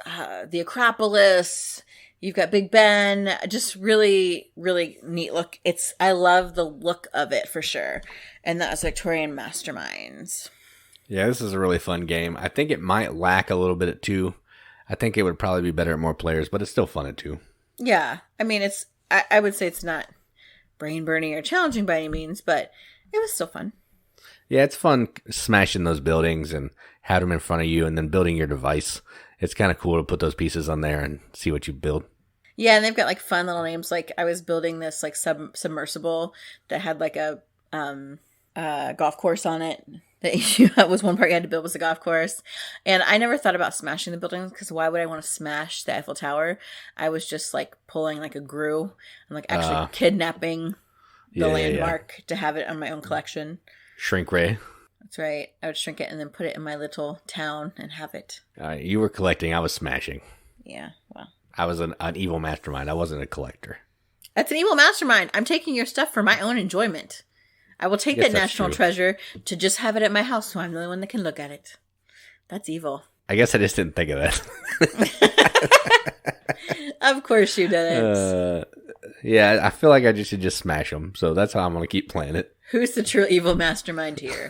Acropolis. You've got Big Ben. Just really, really neat look. I love the look of it for sure. And that was Victorian Masterminds. Yeah, this is a really fun game. I think it might lack a little bit at 2. I think it would probably be better at more players, but it's still fun at 2. Yeah. I mean, I would say it's not brain-burning or challenging by any means, but it was still fun. Yeah, it's fun smashing those buildings and have them in front of you and then building your device. It's kind of cool to put those pieces on there and see what you build. Yeah, and they've got like fun little names. Like I was building this like submersible that had like a golf course on it. That was one part you had to build was a golf course. And I never thought about smashing the buildings because why would I want to smash the Eiffel Tower? I was just like pulling like a Gru and like actually kidnapping the landmark to have it on my own collection. Shrink ray. That's right. I would shrink it and then put it in my little town and have it. You were collecting. I was smashing. Yeah, well. I was an evil mastermind. I wasn't a collector. That's an evil mastermind. I'm taking your stuff for my own enjoyment. I will take that national treasure to just have it at my house so I'm the only one that can look at it. That's evil. I guess I just didn't think of that. Of course you didn't. Yeah, I feel like I should just smash them. So that's how I'm going to keep playing it. Who's the true evil mastermind here?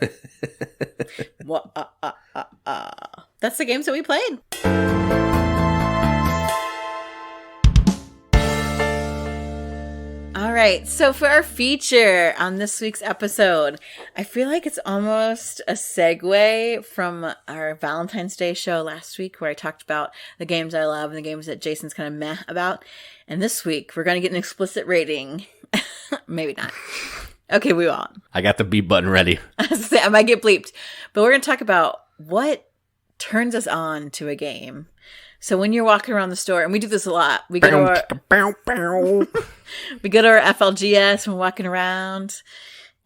That's the games that we played. All right, so for our feature on this week's episode, I feel like it's almost a segue from our Valentine's Day show last week where I talked about the games I love and the games that Jason's kind of meh about. And this week, we're going to get an explicit rating. Maybe not. Okay, we won't. I got the B button ready. I might get bleeped. But we're going to talk about what turns us on to a game. So when you're walking around the store, and we do this a lot, we go to our FLGS and we're walking around,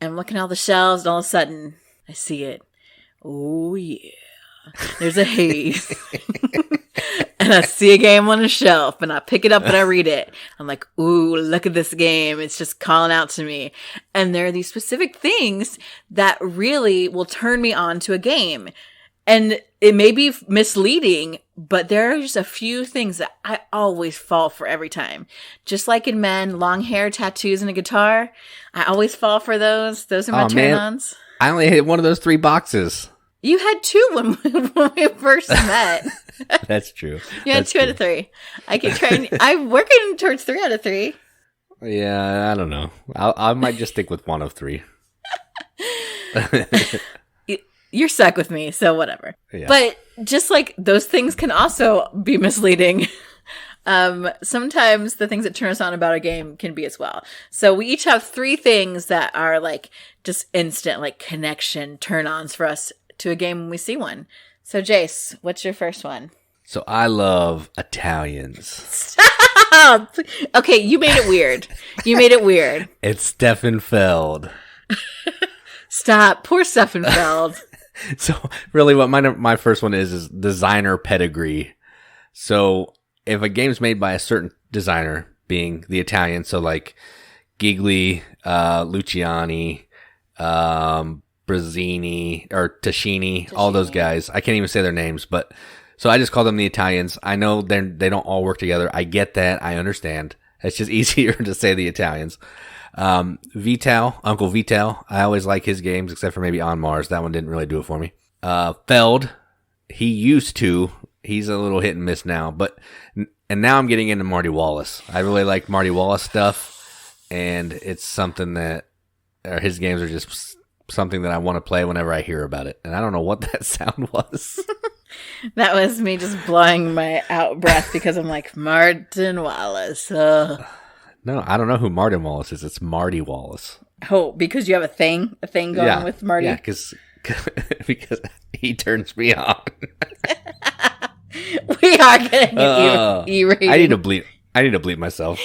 and I'm looking at all the shelves, and all of a sudden, I see it. Oh, yeah. There's a haze. And I see a game on a shelf, and I pick it up and I read it. I'm like, ooh, look at this game. It's just calling out to me. And there are these specific things that really will turn me on to a game. And it may be misleading, but there are just a few things that I always fall for every time. Just like in men, long hair, tattoos, and a guitar. I always fall for those. Those are my turn-ons. I only hit one of those 3 boxes. You had 2 when we first met. That's true. You had 2 out of 3. I keep trying. I'm working towards 3 out of 3. Yeah, I don't know. I might just stick with 1 of 3. You're stuck with me, so whatever. Yeah. But just like those things can also be misleading. Sometimes the things that turn us on about a game can be as well. So we each have 3 things that are like just instant, like connection turn-ons for us to a game when we see one. So Jace, what's your first one? So I love Italians. Stop! Okay, you made it weird. It's Steffenfeld. Stop. Poor Steffenfeld. So really what my first one is designer pedigree. So if a game's made by a certain designer, being the Italian, so like Gigli, Luciani, Brazzini, or Tashini, all those guys. I can't even say their names, but so I just call them the Italians. I know they don't all work together. I get that. I understand. It's just easier to say the Italians. Vital, Uncle Vital. I always like his games, except for maybe On Mars. That one didn't really do it for me. Feld, he used to. He's a little hit and miss now, and now I'm getting into Marty Wallace. I really like Marty Wallace stuff, and it's something that, or his games are just something that I want to play whenever I hear about it. And I don't know what that sound was. That was me just blowing my out breath because I'm like, Martin Wallace. No, I don't know who Martin Wallace is. It's Marty Wallace. Oh, because you have a thing going with Marty? Yeah, because he turns me on. We are getting an E-rating. I need to bleep myself.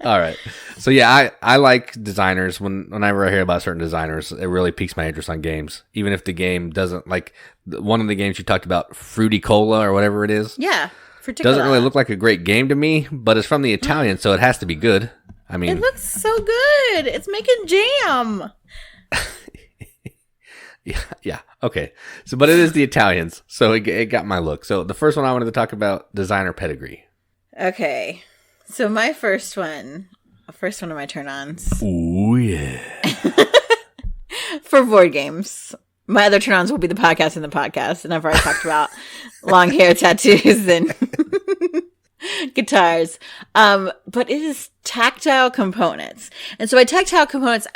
All right. So yeah, I like designers. Whenever I hear about certain designers, it really piques my interest on games. Even if the game doesn't, like one of the games you talked about, Fruity Cola or whatever it is. Yeah. Doesn't really look like a great game to me, but it's from the Italian, so it has to be good. I mean, it looks so good. It's making jam. Yeah. Okay. So, but it is the Italians, so it got my look. So the first one I wanted to talk about, designer pedigree. Okay. So my first one of my turn-ons. Ooh, yeah. For board games. My other turn-ons will be the podcast and the podcast. And I've already talked about long hair, tattoos, and guitars. But it is tactile components. And so by tactile components,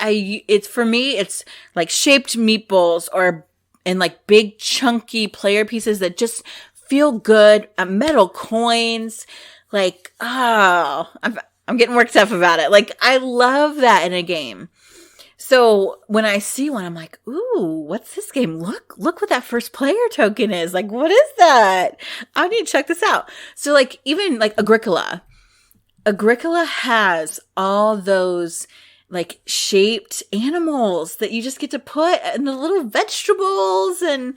for me, it's like shaped meeples and like big chunky player pieces that just feel good. Metal coins. Like, oh, I'm getting worked up about it. Like, I love that in a game. So when I see one, I'm like, ooh, what's this game? Look what that first player token is. Like, what is that? I need to check this out. So like, even like Agricola has all those like shaped animals that you just get to put in the little vegetables. And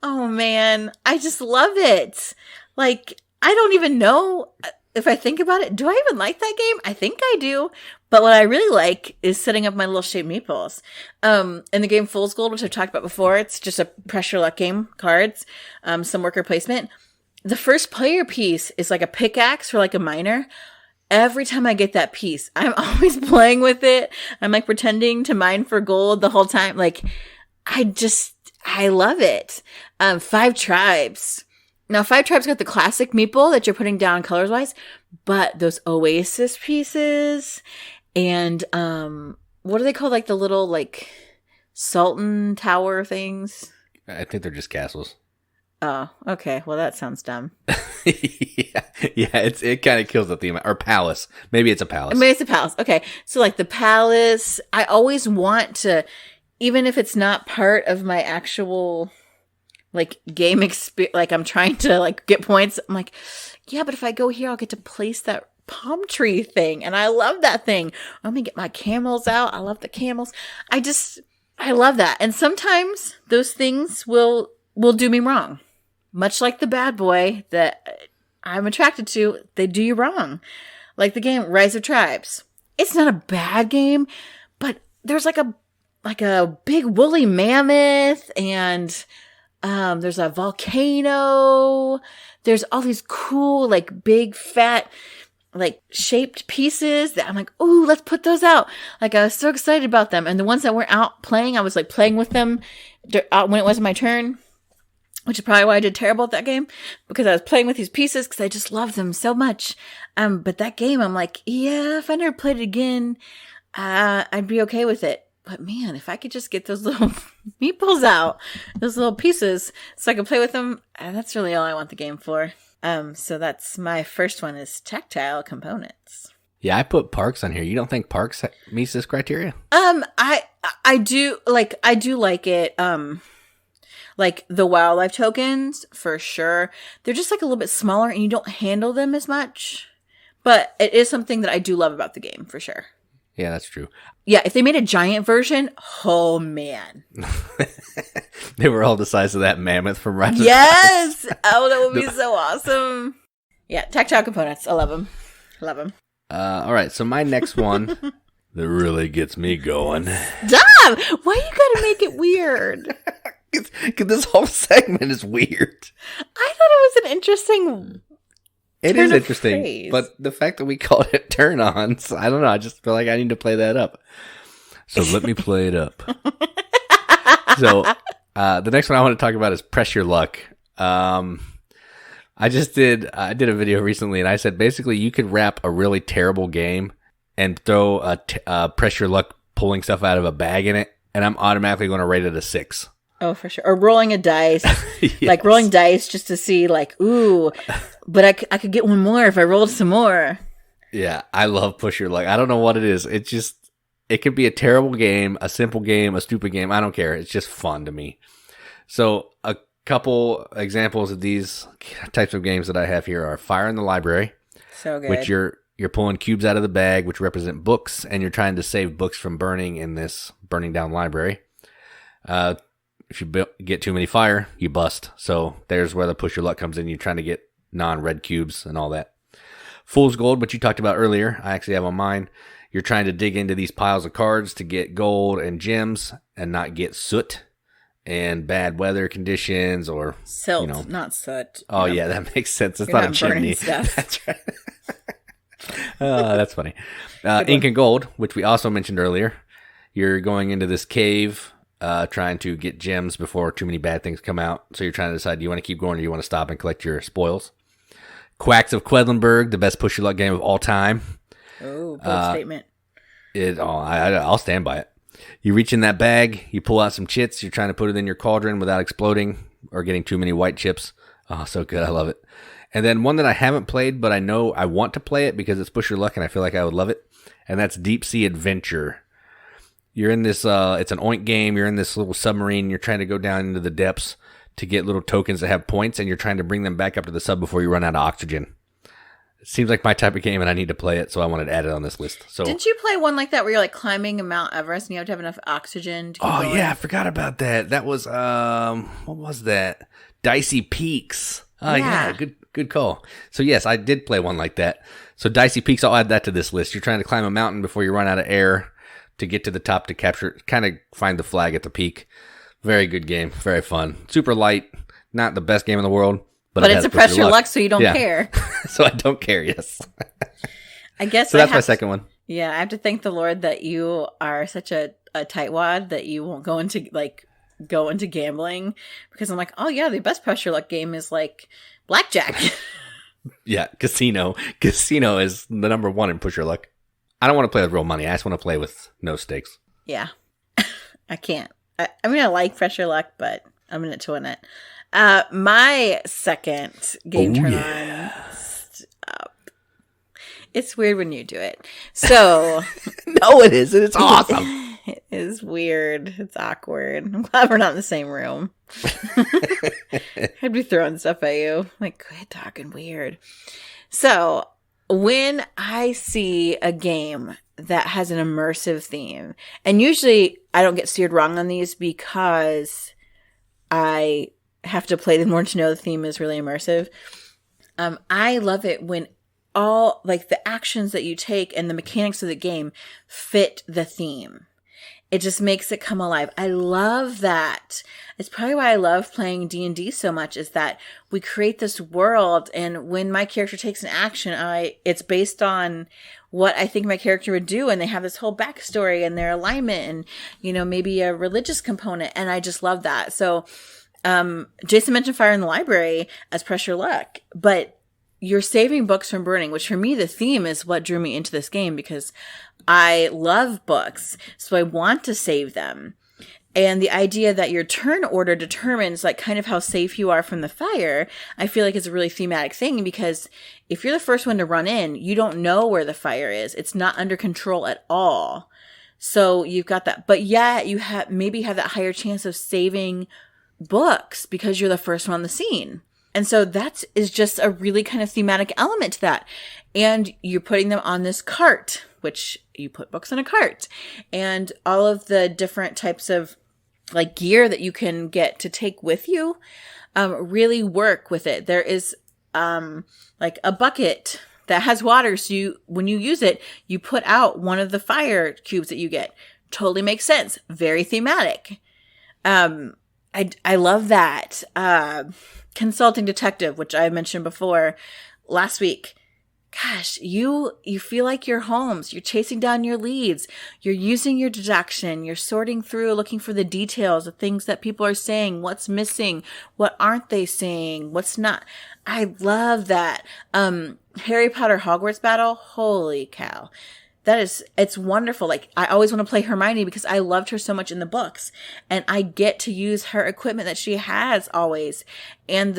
oh man, I just love it. Like, I don't even know if I think about it. Do I even like that game? I think I do. But what I really like is setting up my little shaped meeples. In the game Fool's Gold, which I've talked about before, it's just a pressure luck game, cards, some worker placement. The first player piece is like a pickaxe for like a miner. Every time I get that piece, I'm always playing with it. I'm like pretending to mine for gold the whole time. Like, I love it. 5 Tribes. Now, 5 Tribes got the classic meeple that you're putting down colors-wise, but those Oasis pieces and, what are they called? Like the little, like, Sultan Tower things? I think they're just castles. Oh, okay. Well, that sounds dumb. yeah, it kind of kills the theme. Or palace. Maybe it's a palace. Maybe it's a palace. Okay. So, like, the palace, I always want to, even if it's not part of my actual like game experience, like I'm trying to like get points. I'm like, yeah, but if I go here, I'll get to place that palm tree thing. And I love that thing. Let me get my camels out. I love the camels. I love that. And sometimes those things will do me wrong. Much like the bad boy that I'm attracted to, they do you wrong. Like the game Rise of Tribes. It's not a bad game, but there's like a big woolly mammoth and there's a volcano. There's all these cool, like big, fat, like shaped pieces that I'm like, ooh, let's put those out. Like I was so excited about them. And the ones that weren't out playing, I was like playing with them when it wasn't my turn, which is probably why I did terrible at that game, because I was playing with these pieces because I just love them so much. But that game, I'm like, yeah, if I never played it again, I'd be okay with it. But man, if I could just get those little meeples out, those little pieces, so I can play with them, that's really all I want the game for. So that's my first one is tactile components. Yeah, I put Parks on here. You don't think Parks meets this criteria? I do like it. Like the wildlife tokens for sure. They're just like a little bit smaller and you don't handle them as much. But it is something that I do love about the game for sure. Yeah, that's true. Yeah, if they made a giant version, oh man. They were all the size of that mammoth from Rise of Yes! Oh, that would be so awesome. Yeah, tactile components. I love them. Love them. All right, so my next one that really gets me going. Stop! Why you gotta make it weird? Because this whole segment is weird. I thought it was an interesting... It is interesting, phrase. But the fact that we called it turn-ons, I don't know. I just feel like I need to play that up. So let me play it up. So the next one I want to talk about is Press Your Luck. I did a video recently, and I said basically you could wrap a really terrible game and throw a Press Your Luck pulling stuff out of a bag in it, and I'm automatically going to rate it a 6. Oh, for sure. Or rolling a dice. Yes. Like rolling dice just to see like, ooh, but I could get one more if I rolled some more. Yeah, I love Push Your Luck. I don't know what it is. It could be a terrible game, a simple game, a stupid game. I don't care. It's just fun to me. So a couple examples of these types of games that I have here are Fire in the Library. So good. Which you're pulling cubes out of the bag, which represent books, and you're trying to save books from burning in this burning down library. If you get too many fire, you bust. So there's where the Push Your Luck comes in. You're trying to get non-red cubes and all that. Fool's Gold, which you talked about earlier, I actually have on mine. You're trying to dig into these piles of cards to get gold and gems and not get soot and bad weather conditions or silt, not soot. Oh yeah, that makes sense. It's not a chimney. Stuff. That's right. That's funny. Ink and Gold, which we also mentioned earlier. You're going into this cave trying to get gems before too many bad things come out. So you're trying to decide, do you want to keep going or do you want to stop and collect your spoils? Quacks of Quedlinburg, the best push your luck game of all time. Oh, bold statement. I'll stand by it. You reach in that bag, you pull out some chits, you're trying to put it in your cauldron without exploding or getting too many white chips. Oh, so good. I love it. And then one that I haven't played, but I know I want to play it because it's push your luck and I feel like I would love it. And that's Deep Sea Adventure. You're in this, it's an oink game. You're in this little submarine. You're trying to go down into the depths to get little tokens that have points, and you're trying to bring them back up to the sub before you run out of oxygen. It seems like my type of game, and I need to play it, so I wanted to add it on this list. So, didn't you play one like that where you're like climbing Mount Everest and you have to have enough oxygen to keep going? Yeah, I forgot about that. That was, what was that? Dicey Peaks. Yeah, good call. So yes, I did play one like that. So Dicey Peaks, I'll add that to this list. You're trying to climb a mountain before you run out of air to get to the top to capture, kind of find the flag at the peak. Very good game. Very fun. Super light. Not the best game in the world. But it's a pressure luck, so you don't care. So I don't care, yes. I guess so that's my second one. Yeah, I have to thank the Lord that you are such a tightwad that you won't go into gambling, because I'm like, oh yeah, the best pressure luck game is like blackjack. Yeah, casino. Casino is the number one in push your luck. I don't want to play with real money. I just want to play with no stakes. Yeah. I can't. I mean, I like pressure luck, but I'm in it to win it. My second game turn on. Stop. It's weird when you do it. So. No, it isn't. It's awesome. It is weird. It's awkward. I'm glad we're not in the same room. I'd be throwing stuff at you. Like, quit talking weird. So, when I see a game that has an immersive theme, and usually I don't get steered wrong on these because I have to play them more to know the theme is really immersive. I love it when all like the actions that you take and the mechanics of the game fit the theme. It just makes it come alive. I love that. It's probably why I love playing D&D so much, is that we create this world, and when my character takes an action, it's based on what I think my character would do, and they have this whole backstory and their alignment and, maybe a religious component, and I just love that. So, Jason mentioned Fire in the Library as pressure luck, but you're saving books from burning, which for me, the theme is what drew me into this game, because I love books, so I want to save them. And the idea that your turn order determines like kind of how safe you are from the fire, I feel like is a really thematic thing, because if you're the first one to run in, you don't know where the fire is. It's not under control at all. So you've got that, but yeah, you maybe have that higher chance of saving books because you're the first one on the scene. And so that is just a really kind of thematic element to that. And you're putting them on this cart, which you put books in a cart, and all of the different types of like gear that you can get to take with you, really work with it. There is, like a bucket that has water. So when you use it, you put out one of the fire cubes that you get. Totally makes sense. Very thematic. I love that. Consulting detective, which I mentioned before last week. Gosh, you feel like you're Holmes. You're chasing down your leads. You're using your deduction. You're sorting through, looking for the details, the things that people are saying, what's missing, what aren't they saying, what's not. I love that. Harry Potter Hogwarts battle. Holy cow. It's wonderful. Like, I always want to play Hermione because I loved her so much in the books, and I get to use her equipment that she has always. And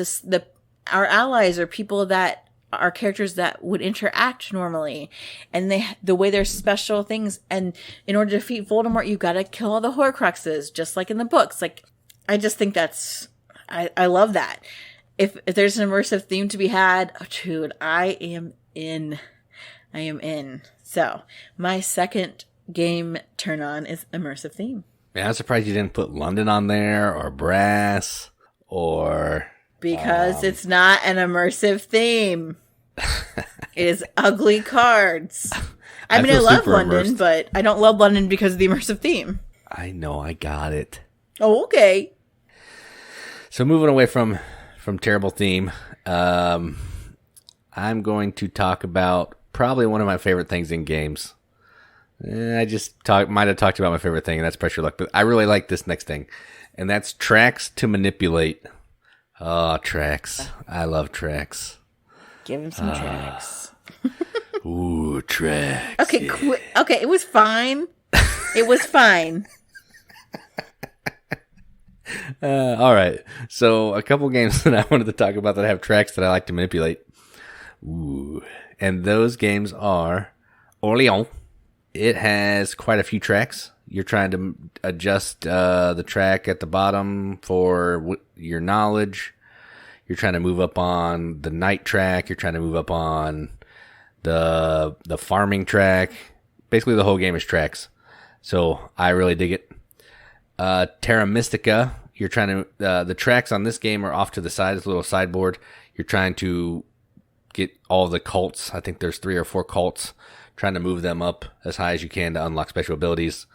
our allies are people that are characters that would interact normally, and the way there's special things. And in order to defeat Voldemort, you got to kill all the Horcruxes, just like in the books. Like, I just think I love that. If there's an immersive theme to be had, oh, dude, I am in. So, my second game turn on is immersive theme. Man, I'm surprised you didn't put London on there, or Brass, or... Because it's not an immersive theme. It is ugly cards. I mean, I love London, immersed. But I don't love London because of the immersive theme. I know, I got it. Oh, okay. So, moving away from terrible theme, I'm going to talk about probably one of my favorite things in games. I just might have talked about my favorite thing, and that's pressure luck. But I really like this next thing, and that's tracks to manipulate. Oh, tracks. I love tracks. Give him some tracks. Ooh, tracks. Okay, okay, it was fine. It was fine. All right. So a couple games that I wanted to talk about that have tracks that I like to manipulate. Ooh. And those games are Orléans. It has quite a few tracks. You're trying to adjust the track at the bottom for your knowledge. You're trying to move up on the night track. You're trying to move up on the farming track. Basically, the whole game is tracks. So I really dig it. Terra Mystica. You're trying to the tracks on this game are off to the side. It's a little sideboard. You're trying to get all the cults. I think there's 3 or 4 cults. Trying to move them up as high as you can to unlock special abilities.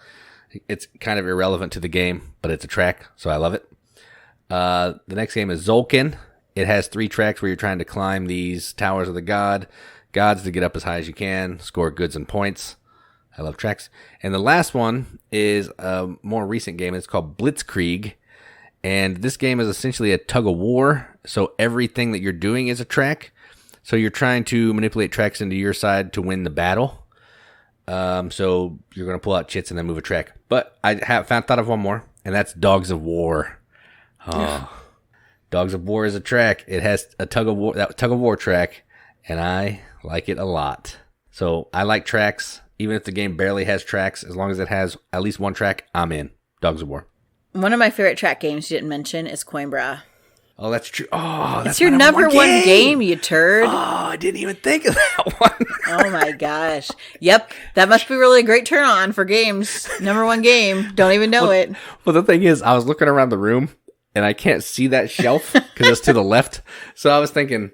It's kind of irrelevant to the game, but it's a track, so I love it. The next game is Zolkin. It has 3 tracks where you're trying to climb these towers of the gods to get up as high as you can, score goods and points. I love tracks. And the last one is a more recent game. It's called Blitzkrieg. And this game is essentially a tug of war. So everything that you're doing is a track. So you're trying to manipulate tracks into your side to win the battle. So you're going to pull out chits and then move a track. But I thought of one more, and that's Dogs of War. Oh, Dogs of War is a track. It has a tug of war track, and I like it a lot. So I like tracks. Even if the game barely has tracks, as long as it has at least one track, I'm in. Dogs of War. One of my favorite track games you didn't mention is Coimbra. Oh, that's true. Oh, that's it's your number one game, you turd. Oh, I didn't even think of that one. Oh my gosh. Yep. That must be really a great turn on for games. Number one game. Don't even know it. Well, the thing is, I was looking around the room and I can't see that shelf because it's to the left. So I was thinking,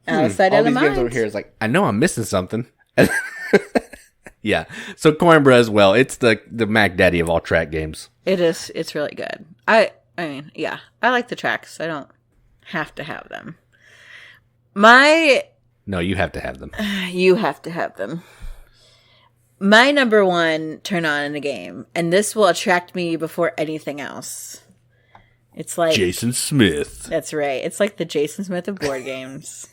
outside all of the these games mind. over here is like, I know I'm missing something. Yeah. So Coimbra as well. It's the Mac Daddy of all track games. It is. It's really good. I mean, yeah. I like the tracks. I don't have to have them. No, you have to have them. You have to have them. My number one turn on in a game, and this will attract me before anything else. It's like Jason Smith. That's right. It's like the Jason Smith of board games.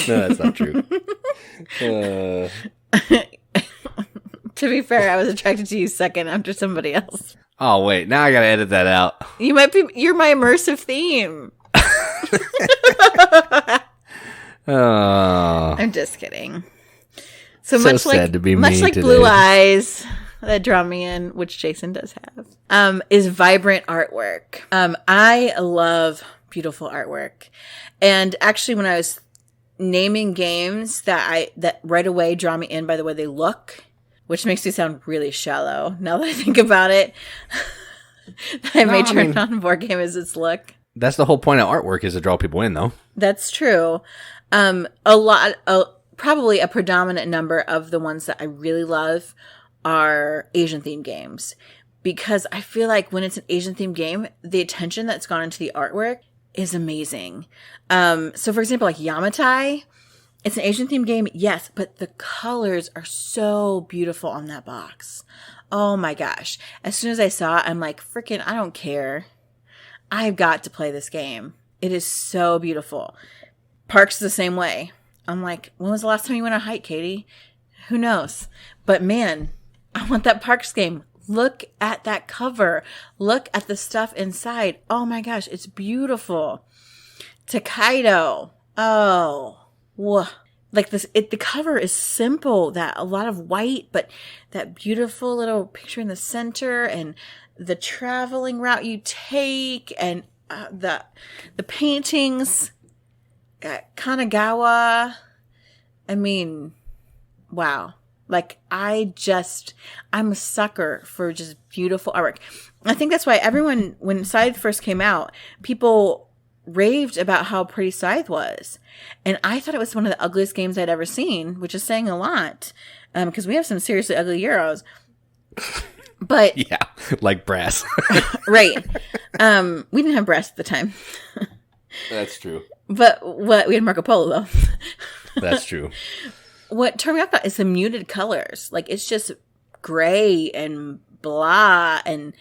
No, that's not true. To be fair, I was attracted to you second after somebody else. Oh, wait. Now I got to edit that out. You're my immersive theme. Oh. I'm just kidding. So So much sad like to be much me like today. Blue Eyes that draw me in, which Jason does have, is vibrant artwork. I love beautiful artwork. And actually when I was naming games that right away draw me in by the way they look, which makes me sound really shallow now that I think about it. On board game is its look. That's the whole point of artwork, is to draw people in, though. That's true. Probably a predominant number of the ones that I really love are Asian themed games, because I feel like when it's an Asian themed game, the attention that's gone into the artwork is amazing. So for example, like Yamatai, it's an Asian themed game, yes, but the colors are so beautiful on that box. Oh my gosh. As soon as I saw it, I'm like, freaking, I don't care. I've got to play this game. It is so beautiful. Parks the same way. I'm like, when was the last time you went on a hike, Katie? Who knows? But man, I want that Parks game. Look at that cover. Look at the stuff inside. Oh my gosh, it's beautiful. Tokaido. Oh, whoa. Like this, the cover is simple. That a lot of white, but that beautiful little picture in the center, and the traveling route you take, and the paintings at Kanagawa. I mean, wow. Like I'm a sucker for just beautiful artwork. I think that's why everyone, when Scythe first came out, people raved about how pretty Scythe was. And I thought it was one of the ugliest games I'd ever seen, which is saying a lot, because we have some seriously ugly Euros. But yeah, like brass. Right. We didn't have brass at the time. That's true. But we had Marco Polo though. That's true. what turned me off about is the muted colors. Like, it's just gray and blah. And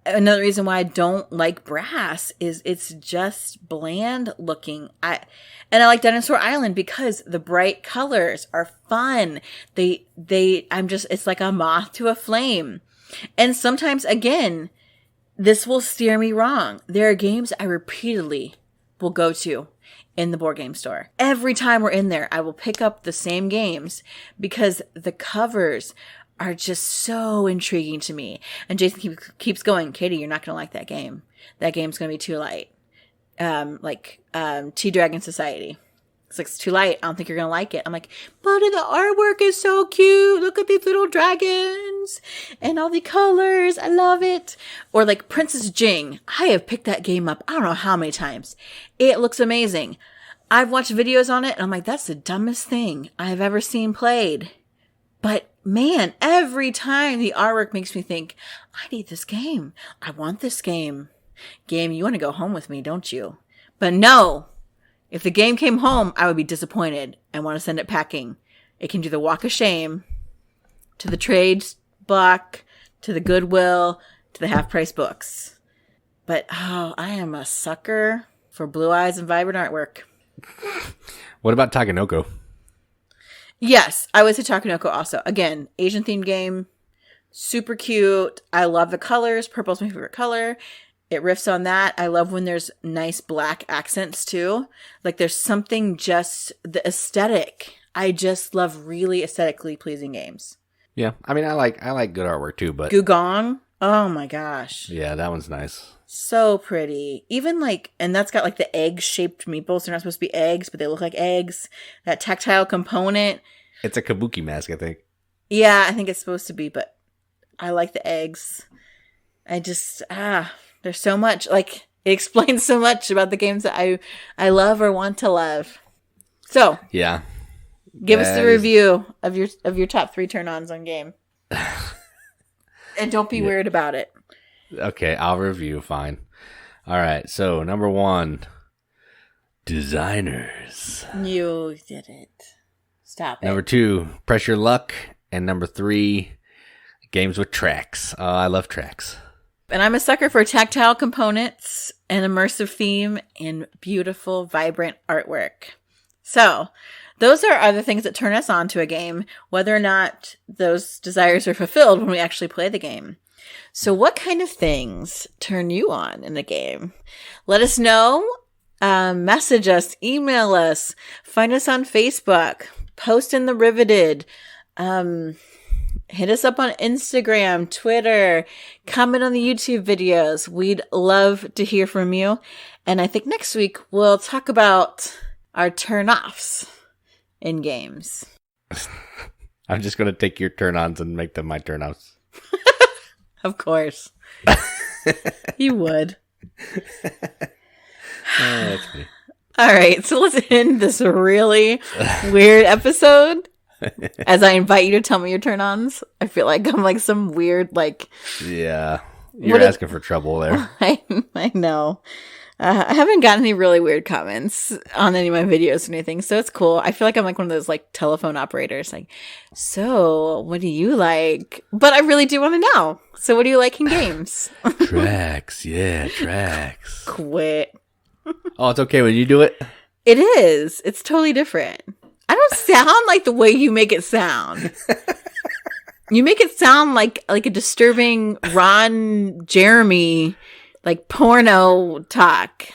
another reason why I don't like brass is it's just bland looking. And I like Dinosaur Island because the bright colors are fun. It's like a moth to a flame. And sometimes, again, this will steer me wrong. There are games I repeatedly will go to in the board game store. Every time we're in there, I will pick up the same games because the covers are just so intriguing to me. And Jason keeps going, Katie, you're not going to like that game. That game's going to be too light. Tea Dragon Society. It's too light. I don't think you're going to like it. I'm like, but the artwork is so cute. Look at these little dragons and all the colors. I love it. Or like Princess Jing. I have picked that game up I don't know how many times. It looks amazing. I've watched videos on it and I'm like, that's the dumbest thing I've ever seen played. But man, every time the artwork makes me think, I need this game. I want this game. Game, you want to go home with me, don't you? But no. If the game came home, I would be disappointed and want to send it packing. It can do the walk of shame to the trade block, to the Goodwill, to the half-price books. But, I am a sucker for blue eyes and vibrant artwork. What about Takenoko? Yes, I would say Takenoko also. Again, Asian-themed game, super cute. I love the colors. Purple's my favorite color. It riffs on that. I love when there's nice black accents too. Like there's something just the aesthetic. I just love really aesthetically pleasing games. Yeah, I mean, I like good artwork too, but Gugong. Oh my gosh. Yeah, that one's nice. So pretty. Even and that's got like the egg-shaped meeples. They're not supposed to be eggs, but they look like eggs. That tactile component. It's a kabuki mask, I think. Yeah, I think it's supposed to be, but I like the eggs. I just, there's so much, it explains so much about the games that I love or want to love. So, yeah, give us the review of your top 3 turn-ons on game, and don't be weird about it. Okay, I'll review. Fine. All right. So number 1, designers. You did it. Stop it. Number 2, press your luck, and number 3, games with tracks. I love tracks. And I'm a sucker for tactile components, an immersive theme, and beautiful, vibrant artwork. So, those are other things that turn us on to a game, whether or not those desires are fulfilled when we actually play the game. So, what kind of things turn you on in a game? Let us know. Message us, email us, find us on Facebook, post in the Riveted, hit us up on Instagram, Twitter, comment on the YouTube videos. We'd love to hear from you. And I think next week we'll talk about our turn-offs in games. I'm just going to take your turn-ons and make them my turn-offs. Of course. You would. That's funny. All right, so let's end this really weird episode. As I invite you to tell me your turn-ons, I feel like I'm like some weird, Yeah, you're asking for trouble there. I know. I haven't gotten any really weird comments on any of my videos or anything, so it's cool. I feel like I'm like one of those telephone operators. So what do you like? But I really do want to know. So what do you like in games? Tracks, yeah, tracks. Quit. Oh, it's okay when you do it? It is. It's totally different. I don't sound like the way you make it sound. You make it sound like a disturbing Ron Jeremy, porno talk.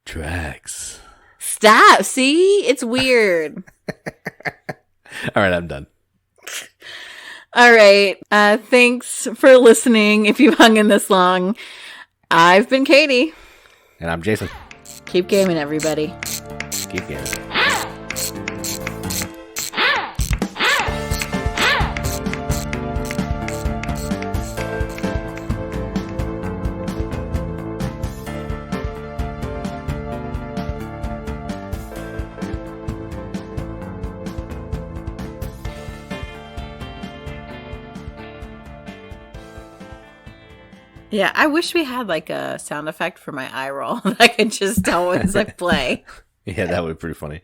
Tracks. Stop. See? It's weird. All right, I'm done. All right. Thanks for listening. If you've hung in this long, I've been Katie. And I'm Jason. Keep gaming, everybody. Keep gaming. Yeah, I wish we had a sound effect for my eye roll that I could just tell once I play. Yeah, that would be pretty funny.